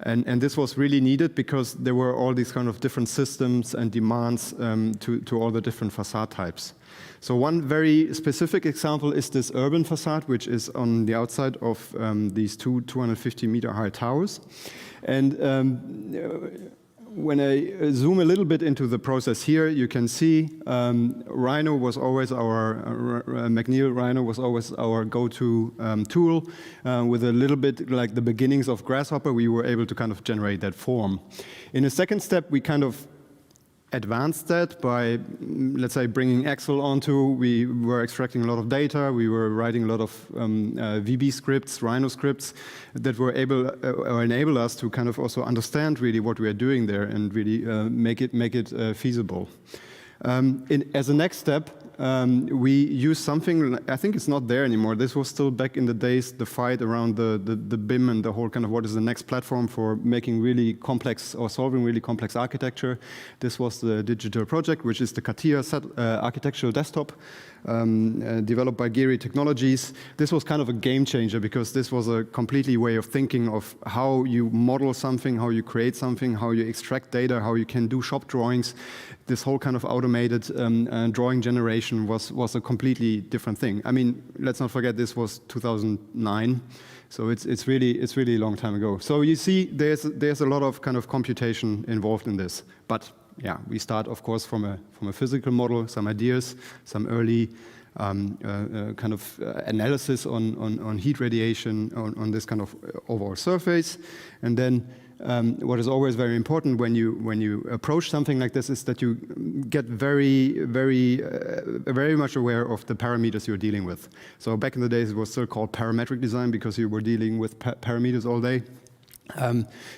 And this was really needed because there were all these kind of different systems and demands to all the different facade types. So one very specific example is this urban facade, which is on the outside of these 250-meter high towers. And when I zoom a little bit into the process here, you can see Rhino was always McNeil Rhino was always our go-to tool. With a little bit like the beginnings of Grasshopper, we were able to kind of generate that form. In a second step, we kind of advanced that by, let's say, bringing Excel onto. We were extracting a lot of data. We were writing a lot of VB scripts, Rhino scripts that were able or enable us to kind of also understand really what we are doing there and really make it feasible. As a next step, we use something, I think it's not there anymore. This was still back in the days, the fight around the BIM and the whole kind of what is the next platform for making really complex or solving really complex architecture. This was the digital project, which is the CATIA architectural desktop developed by Geary Technologies. This was kind of a game changer because this was a completely way of thinking of how you model something, how you create something, how you extract data, how you can do shop drawings. This whole kind of automated drawing generation was a completely different thing. I mean, let's not forget this was 2009, so it's really a long time ago. So you see, there's a lot of kind of computation involved in this. But yeah, we start of course from a physical model, some ideas, some early kind of analysis on heat radiation on this kind of overall surface, and then. What is always very important when you approach something like this is that you get very much aware of the parameters you're dealing with. So back in the days, it was still called parametric design because you were dealing with parameters all day.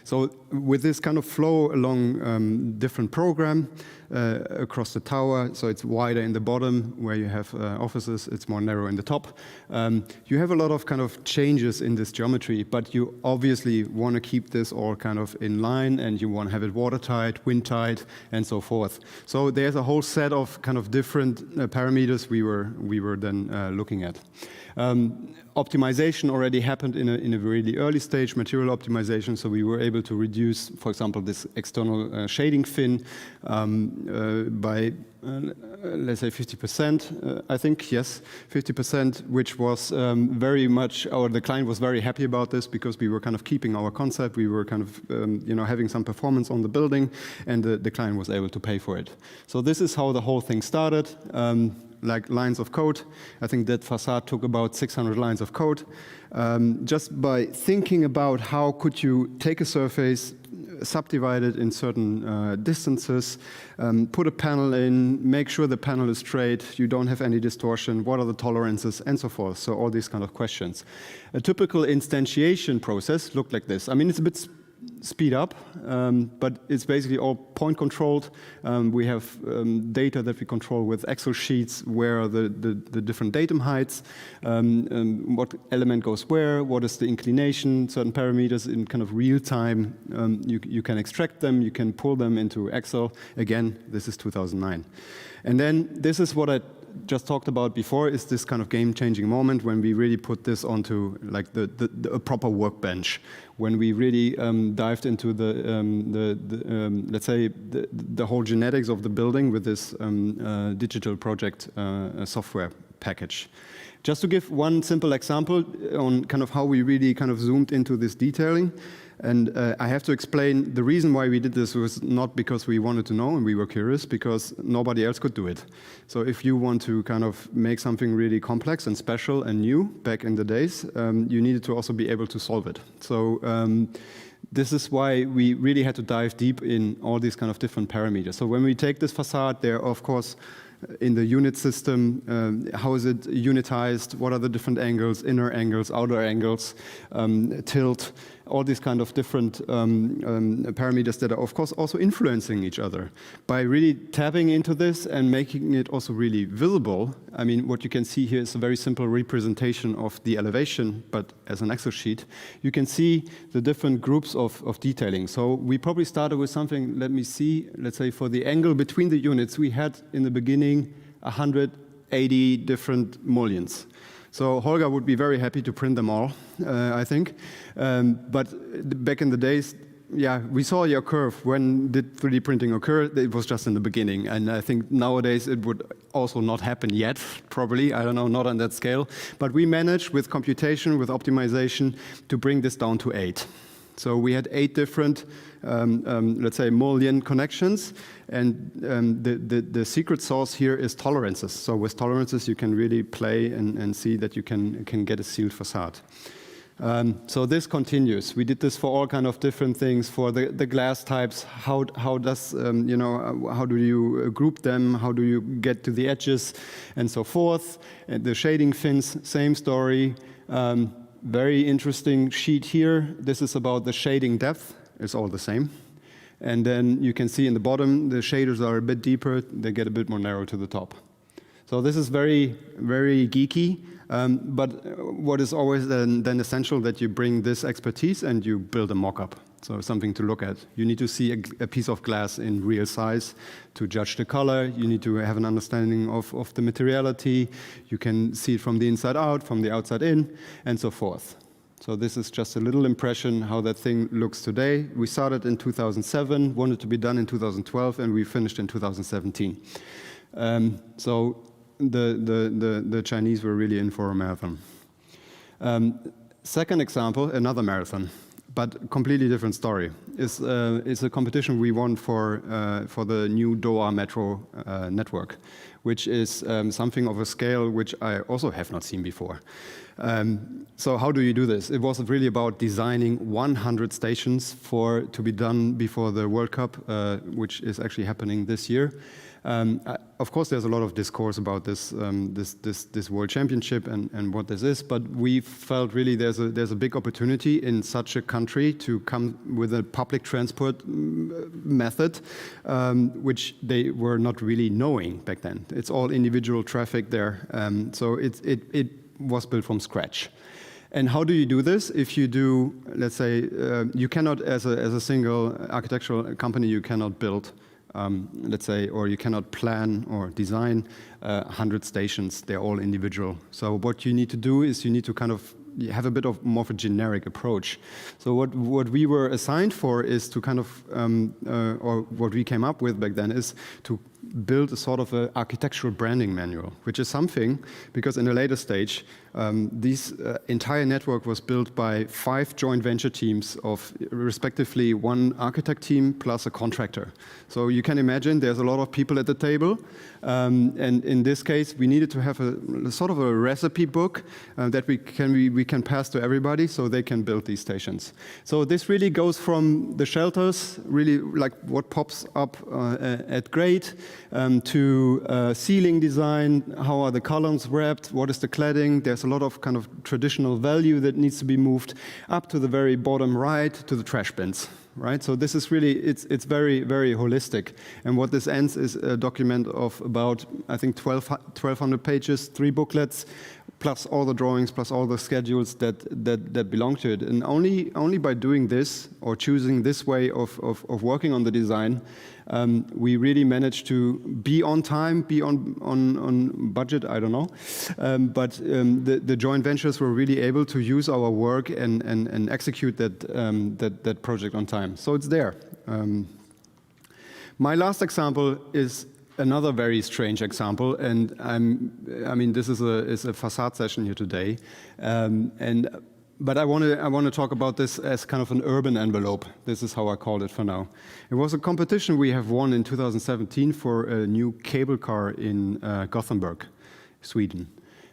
So with this kind of flow along different program across the tower, so it's wider in the bottom where you have offices, it's more narrow in the top. You have a lot of kind of changes in this geometry, but you obviously want to keep this all kind of in line, and you want to have it watertight, windtight, and so forth. So there's a whole set of kind of different parameters we were then looking at. Optimization already happened in a really early stage, material optimization, so we were able to reduce, for example, this external shading fin by, let's say 50%, I think, yes, 50%, which was very much, the client was very happy about this because we were kind of keeping our concept, we were kind of, having some performance on the building, and the client was able to pay for it. So this is how the whole thing started. Like lines of code. I think that facade took about 600 lines of code. Just by thinking about how could you take a surface, subdivide it in certain distances, put a panel in, make sure the panel is straight, you don't have any distortion, what are the tolerances, and so forth. So all these kind of questions. A typical instantiation process looked like this. I mean, it's a bit speed up, but it's basically all point controlled. We have data that we control with Excel sheets, where are the different datum heights, what element goes where, what is the inclination, certain parameters in kind of real time. You can extract them, you can pull them into Excel. Again, this is 2009. And then this is what I just talked about before, is this kind of game-changing moment when we really put this onto like a proper workbench, when we really dived into let's say the whole genetics of the building with this digital project software package. Just to give one simple example on kind of how we really kind of zoomed into this detailing. And I have to explain the reason why we did this was not because we wanted to know and we were curious, because nobody else could do it. So if you want to kind of make something really complex and special and new back in the days, you needed to also be able to solve it. So this is why we really had to dive deep in all these kind of different parameters. So when we take this facade, there are, of course, in the unit system, how is it unitized, what are the different angles, inner angles, outer angles, tilt, all these kind of different parameters that are of course also influencing each other. By really tapping into this and making it also really visible, I mean, what you can see here is a very simple representation of the elevation, but as an Excel sheet, you can see the different groups of detailing. So we probably started with something, let me see, let's say for the angle between the units, we had in the beginning 180 different mullions. So Holger would be very happy to print them all, I think. But back in the days, yeah, we saw your curve. When did 3D printing occur? It was just in the beginning. And I think nowadays it would also not happen yet, probably. I don't know, not on that scale. But we managed with computation, with optimization, to bring this down to 8. So we had 8 different, let's say, mullion connections. And the secret sauce here is tolerances. So with tolerances, you can really play and see that you can get a sealed facade. So this continues. We did this for all kind of different things, for the glass types. How does, how do you group them? How do you get to the edges and so forth? And the shading fins, same story. Very interesting sheet here. This is about the shading depth. It's all the same. And then you can see in the bottom, the shaders are a bit deeper. They get a bit more narrow to the top. So this is very, very geeky. But what is always then essential that you bring this expertise and you build a mock-up. So something to look at. You need to see a piece of glass in real size to judge the color. You need to have an understanding of the materiality. You can see it from the inside out, from the outside in, and so forth. So this is just a little impression how that thing looks today. We started in 2007, wanted to be done in 2012, and we finished in 2017. So the Chinese were really in for a marathon. Second example, another marathon, but completely different story. It's a competition we won for the new Doha metro network, which is something of a scale which I also have not seen before. So how do you do this? It was really about designing 100 stations to be done before the World Cup, which is actually happening this year. Of course, there's a lot of discourse about this World Championship and what this is, but we felt really there's a big opportunity in such a country to come with a public transport method, which they were not really knowing back then. It's all individual traffic there, so it was built from scratch. And how do you do this? If you do, let's say, you cannot, as a single architectural company, you cannot build. Let's say, or you cannot plan or design 100 stations. They're all individual. So what you need to do is you need to kind of have a bit of more of a generic approach. So what we were assigned for is to kind of, or what we came up with back then is to build a sort of an architectural branding manual, which is something, because in a later stage, this entire network was built by 5 joint venture teams of respectively 1 architect team plus a contractor. So you can imagine there's a lot of people at the table. And in this case, we needed to have a sort of a recipe book that we can pass to everybody so they can build these stations. So this really goes from the shelters, really like what pops up at grade, to ceiling design, how are the columns wrapped, what is the cladding. There's a lot of kind of traditional value that needs to be moved up to the very bottom right to the trash bins. Right, so this is really, it's very, very holistic. And what this ends is a document of about, I think, 1,200 pages, 3 booklets, plus all the drawings, plus all the schedules that belong to it. And only by doing this, or choosing this way of working on the design, we really managed to be on time, be on budget, I don't know. But the joint ventures were really able to use our work and execute that project on time. So it's there. My last example is another very strange example, and I mean this is a facade session here today, but I want to talk about this as kind of an urban envelope. This is how I called it for now. It was a competition we have won in 2017 for a new cable car in Gothenburg, Sweden.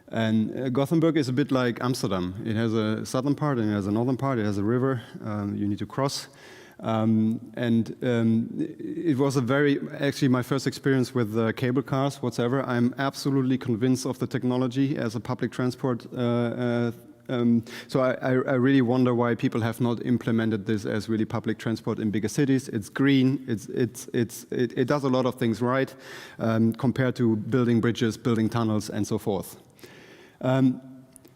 And Gothenburg is a bit like Amsterdam. It has a southern part and it has a northern part. It has a river you need to cross. It was actually my first experience with cable cars whatsoever. I'm absolutely convinced of the technology as a public transport. So I really wonder why people have not implemented this as really public transport in bigger cities. It's green. It does a lot of things right compared to building bridges, building tunnels, and so forth.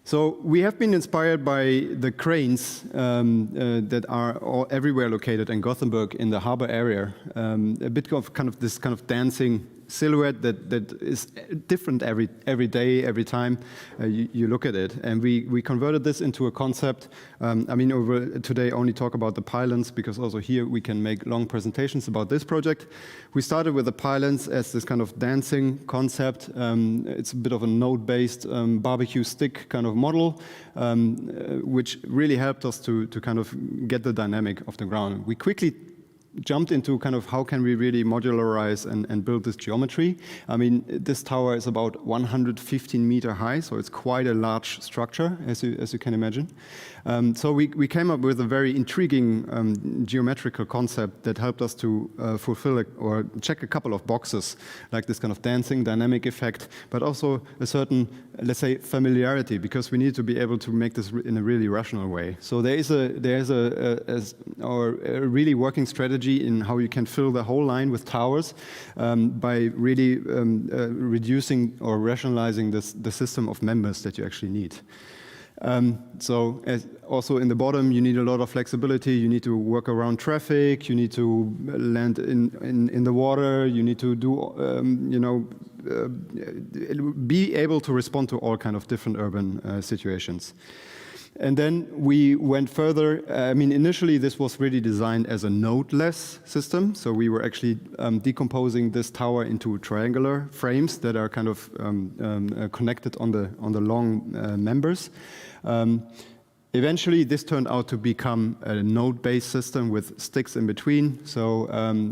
So we have been inspired by the cranes that are everywhere located in Gothenburg in the harbor area. A bit of this kind of dancing silhouette that is different every day, every time you look at it. And we converted this into a concept. I mean, over today only talk about the pylons, because also here we can make long presentations about this project. We started with the pylons as this kind of dancing concept. It's a bit of a node-based barbecue stick kind of model, which really helped us to kind of get the dynamic of the ground. We quickly jumped into kind of how can we really modularize and build this geometry. I mean, this tower is about 115 meter high, so it's quite a large structure, as you can imagine. So we came up with a very intriguing geometrical concept that helped us to fulfill or check a couple of boxes, like this kind of dancing dynamic effect, but also a certain, let's say, familiarity, because we need to be able to make this in a really rational way. So there is a really working strategy in how you can fill the whole line with towers by really reducing or rationalizing the system of members that you actually need. So also in the bottom, you need a lot of flexibility. You need to work around traffic. You need to land in the water. You need to do, be able to respond to all kind of different urban situations. And then we went further. I mean, initially this was really designed as a node-less system. So we were actually decomposing this tower into triangular frames that are kind of connected on the long members. Eventually, this turned out to become a node-based system with sticks in between. So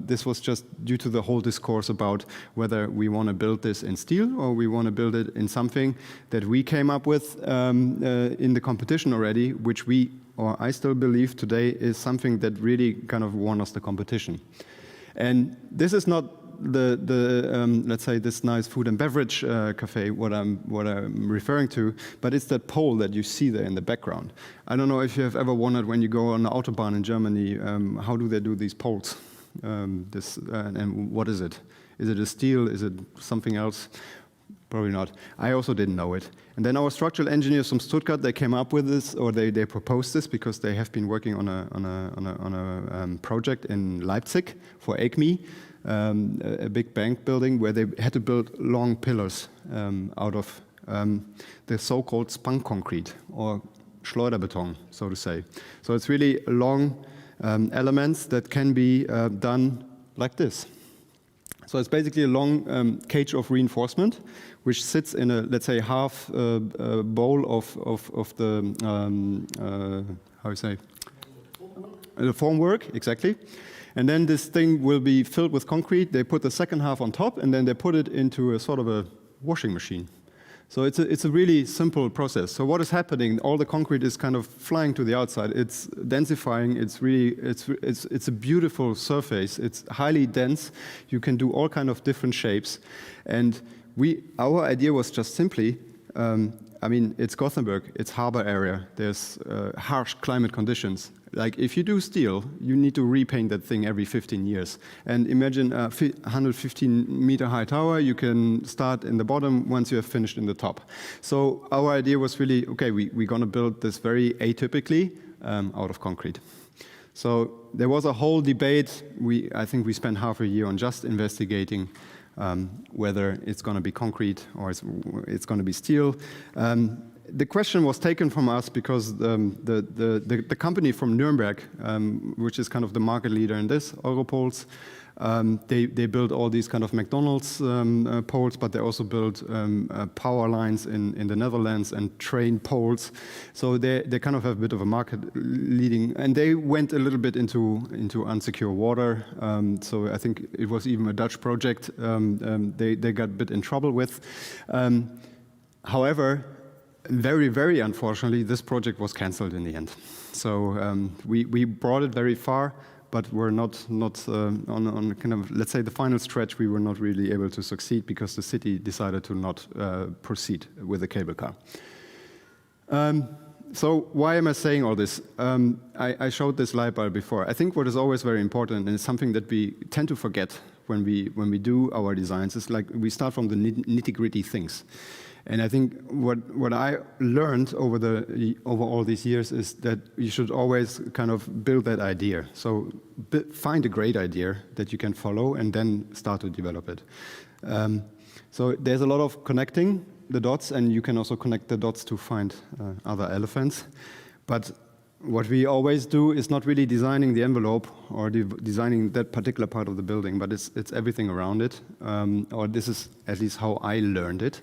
this was just due to the whole discourse about whether we want to build this in steel or we want to build it in something that we came up with in the competition already, which I still believe today is something that really kind of won us the competition. And this is not let's say this nice food and beverage cafe, what I'm referring to, but it's that pole that you see there in the background. I don't know if you have ever wondered when you go on the Autobahn in Germany, how do they do these poles? And what is it? Is it a steel? Is it something else? Probably not. I also didn't know it. And then our structural engineers from Stuttgart, they came up with this, or they proposed this because they have been working on a project in Leipzig for ECMI. A big bank building where they had to build long pillars out of the so-called spun concrete or Schleuderbeton, so to say. So it's really long elements that can be done like this. So it's basically a long cage of reinforcement, which sits in a, let's say, half bowl of the, how you say? The formwork, exactly. And then this thing will be filled with concrete. They put the second half on top, and then they put it into a sort of a washing machine. So it's a really simple process. So what is happening? All the concrete is kind of flying to the outside. It's densifying. It's a beautiful surface. It's highly dense. You can do all kind of different shapes. And our idea was just simply, I mean, it's Gothenburg. It's harbor area. There's harsh climate conditions. Like if you do steel, you need to repaint that thing every 15 years. And imagine a 115 meter high tower, you can start in the bottom once you have finished in the top. So our idea was really, okay, we're gonna build this very atypically out of concrete. So there was a whole debate. I think we spent half a year on just investigating whether it's gonna be concrete or it's gonna be steel. The question was taken from us because the company from Nuremberg, which is kind of the market leader in this, Europoles, they build all these kind of McDonald's poles, but they also build power lines in the Netherlands and train poles. So they kind of have a bit of a market leading, and they went a little bit into unsecure water. So I think it was even a Dutch project they got a bit in trouble with. However, very, very unfortunately, this project was cancelled in the end. So we brought it very far, but we're not on kind of, let's say, the final stretch. We were not really able to succeed because the city decided to not proceed with the cable car. So why am I saying all this? I showed this light bulb before. I think what is always very important, and it's something that we tend to forget when we do our designs, is like we start from the nitty-gritty things. And I think what I learned over all these years is that you should always kind of build that idea. So find a great idea that you can follow and then start to develop it. So there's a lot of connecting the dots, and you can also connect the dots to find other elephants. But what we always do is not really designing the envelope or designing that particular part of the building, but it's everything around it. Or this is at least how I learned it.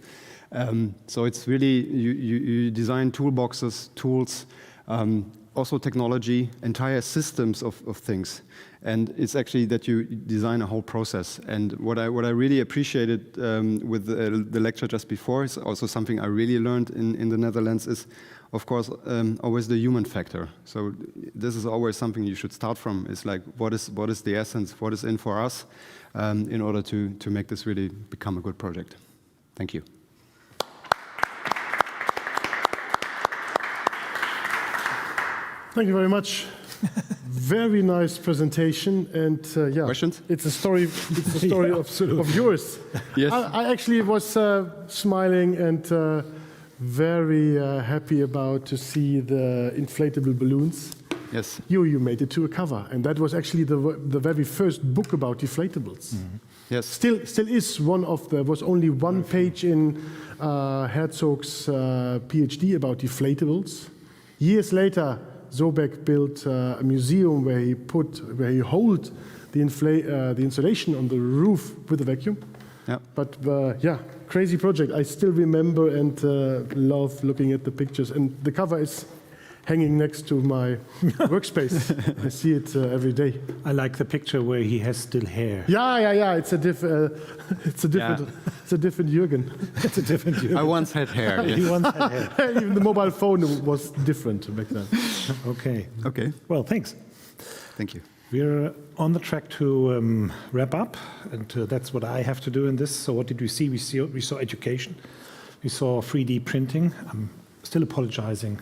So it's really, you design toolboxes, tools, also technology, entire systems of things. And it's actually that you design a whole process. And what I really appreciated with the lecture just before is also something I really learned in the Netherlands is, of course, always the human factor. So this is always something you should start from. It's like, what is the essence? What is in for us in order to make this really become a good project? Thank you. Thank you very much. Very nice presentation, and yeah, questions? It's a story. It's a story of yours. Yes. I actually was smiling and very happy about to see the inflatable balloons. Yes. You made it to a cover, and that was actually the very first book about deflatables. Mm-hmm. Yes. Still is one of the. Was only one page in Herzog's PhD about deflatables. Years later, Zobeck built a museum where he hold the insulation on the roof with a vacuum. Yeah. But yeah, crazy project. I still remember and love looking at the pictures. And the cover is hanging next to my workspace. I see it every day. I like the picture where he has still hair. Yeah. It's a different. It's a different Jürgen. It's a different Jürgen. I once had hair. Yes. He once had hair. Even the mobile phone was different back then. Okay. Okay. Well, thanks. Thank you. We're on the track to wrap up, and that's what I have to do in this. So what did we see? We saw education. We saw 3D printing. I'm still apologizing,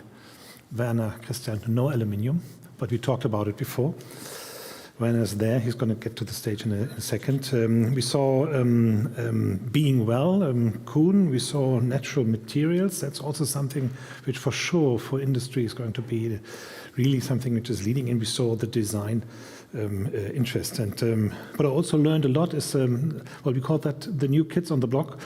Werner, Christian, no aluminium, but we talked about it before. Werner's there. He's going to get to the stage in a second. We saw being well, Koen. We saw natural materials. That's also something which for sure for industry is going to be really something which is leading. And we saw the design interest. And what I also learned a lot is what we call that the new kids on the block.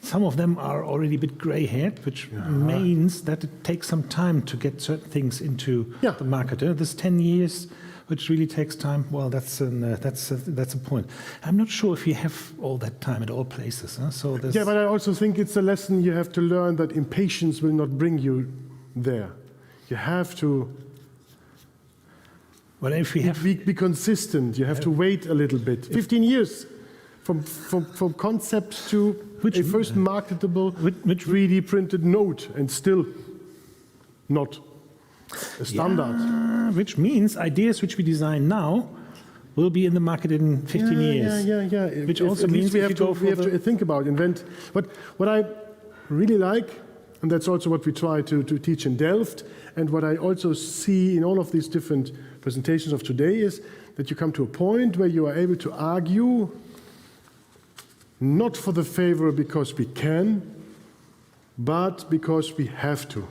Some of them are already a bit gray-haired, which means that it takes some time to get certain things into the market. This 10 years, which really takes time. Well, that's a point. I'm not sure if you have all that time at all places. So yeah, but I also think it's a lesson you have to learn that impatience will not bring you there. You have to. Well, if we have be consistent, you have to wait a little bit. 15 years from concept to a first marketable 3D printed node, and still not a standard. Yeah, which means ideas which we design now will be in the market in 15 years. Yeah. Which also means we have to think about, invent. But what I really like, and that's also what we try to teach in Delft, and what I also see in all of these different presentations of today is that you come to a point where you are able to argue not for the favor because we can, but because we have to.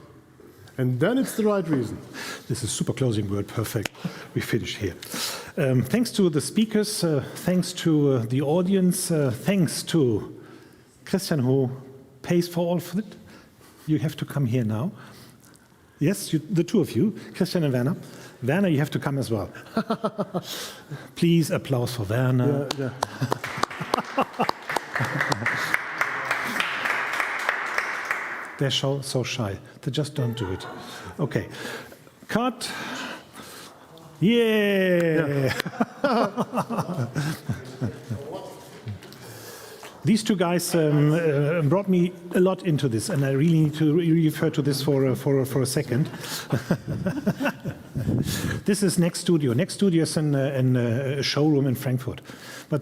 And then it's the right reason. This is super closing word, perfect. We finished here. Thanks to the speakers, thanks to the audience, thanks to Christian who pays for all of it. You have to come here now. Yes, the two of you, Christian and Werner. Werner, you have to come as well. Please, applause for Werner. Yeah. They're so shy. They just don't do it. Okay. Cut. Yeah. These two guys brought me a lot into this, and I really need to refer to this for a second. This is Next Studio. Next Studio is a showroom in Frankfurt. But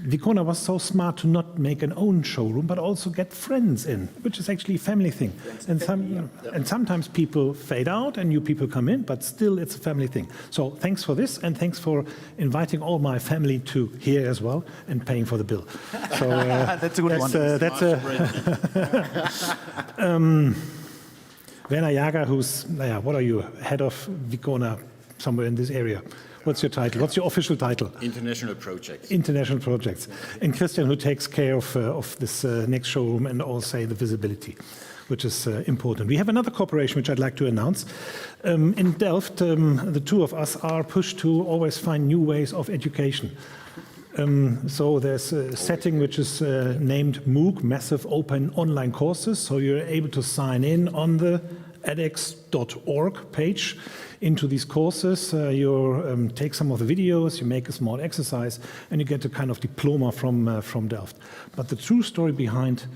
Vicona was so smart to not make an own showroom, but also get friends in, which is actually a family thing. And sometimes people fade out and new people come in, but still it's a family thing. So thanks for this, and thanks for inviting all my family to here as well and paying for the bill. So that's a good one. Werner Jager, who's, what are you, head of Vicona somewhere in this area? What's your title? What's your official title? International Projects. International Projects. And Christian, who takes care of this next showroom and also the visibility, which is important. We have another cooperation which I'd like to announce. In Delft, the two of us are pushed to always find new ways of education. So there's a setting which is named MOOC, Massive Open Online Courses. So you're able to sign in on the edX.org page into these courses. You take some of the videos, you make a small exercise, and you get a kind of diploma from Delft. But the true story behind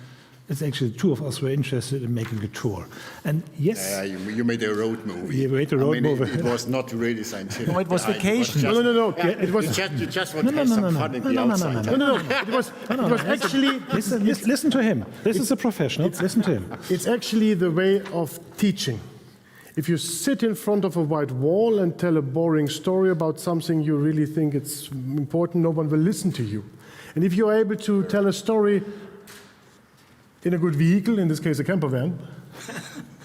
it's actually the two of us were interested in making a tour. And yes... you made a road movie. You made a road movie. It was not really scientific. No, it was vacation. No. Yeah, it was you just want to have some fun in the outside. No. It was actually... Listen to him. This is a professional. Listen to him. It's actually the way of teaching. If you sit in front of a white wall and tell a boring story about something you really think it's important, no one will listen to you. And if you're able to tell a story in a good vehicle, in this case a camper van,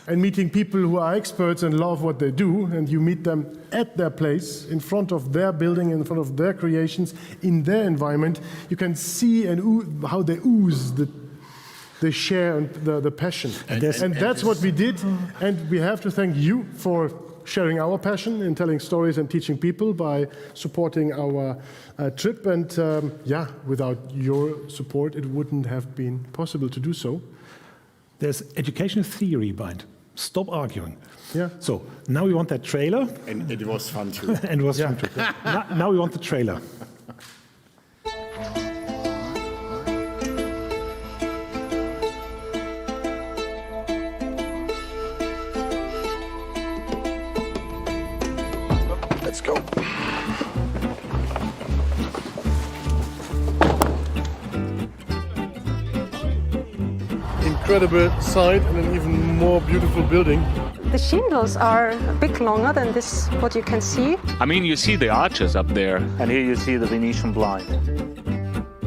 and meeting people who are experts and love what they do, and you meet them at their place, in front of their building, in front of their creations, in their environment, you can see how they ooze the share and the passion. And that's what we did, and we have to thank you for sharing our passion in telling stories and teaching people by supporting our trip. And without your support, it wouldn't have been possible to do so. There's educational theory behind. Stop arguing. Yeah. So now we want that trailer. And it was fun too. And it was fun too. Now we want the trailer. Let's go. Incredible sight and an even more beautiful building. The shingles are a bit longer than this, what you can see. I mean, you see the arches up there, and here you see the Venetian blind.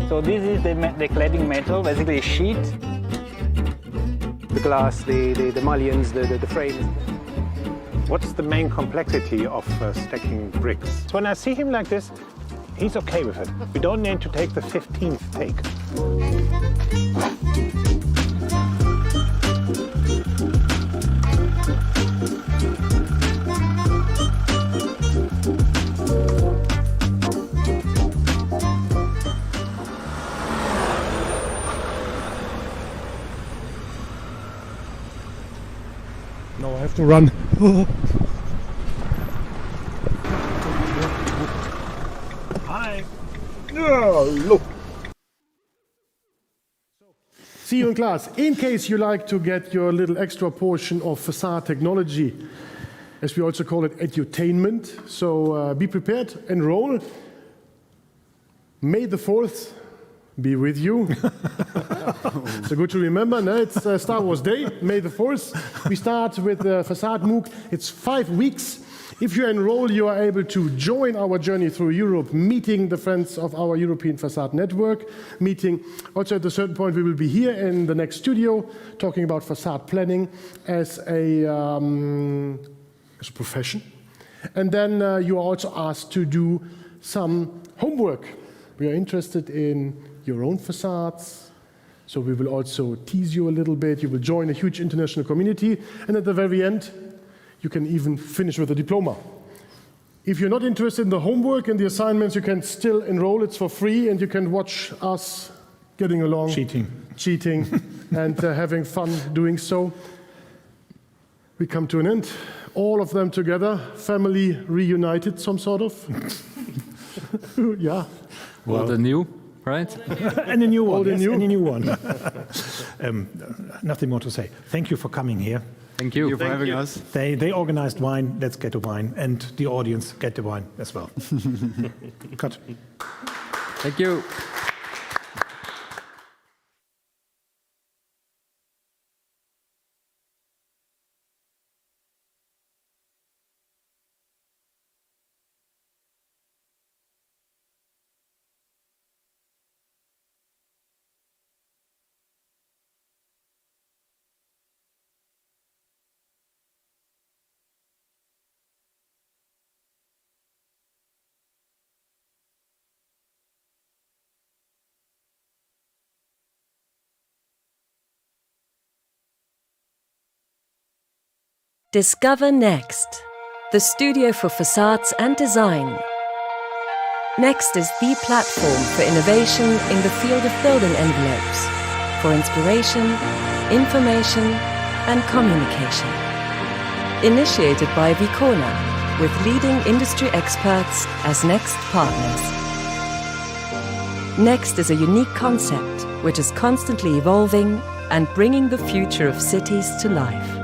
So this is the cladding metal, basically a sheet. The glass, the mullions, the frames. What's the main complexity of stacking bricks? When I see him like this, he's okay with it. We don't need to take the 15th take. Now I have to run. Hi. Oh, look. See you in class. In case you like to get your little extra portion of facade technology, as we also call it, edutainment. So be prepared, enroll. May the 4th be with you. So good to remember, no? It's Star Wars Day, May the 4th. We start with the Facade MOOC. It's 5 weeks. If you enroll, you are able to join our journey through Europe, meeting the friends of our European Facade Network, meeting also at a certain point we will be here in the next studio talking about facade planning as a profession. And then you are also asked to do some homework. We are interested in your own facades, so we will also tease you a little bit. You will join a huge international community, and at the very end, you can even finish with a diploma. If you're not interested in the homework and the assignments, you can still enroll. It's for free, and you can watch us getting along. Cheating, and having fun doing so. We come to an end. All of them together, family reunited, some sort of. Yeah. Well, the new, right? And a new one. Yes, and a new one. Nothing more to say. Thank you for coming here. Thank you. Thank you for having us. They organized wine. Let's get the wine, and the audience get the wine as well. Cut. Thank you. Discover Next, the studio for facades and design. Next is the platform for innovation in the field of building envelopes, for inspiration, information, and communication. Initiated by Vicona, with leading industry experts as Next partners. Next is a unique concept which is constantly evolving and bringing the future of cities to life.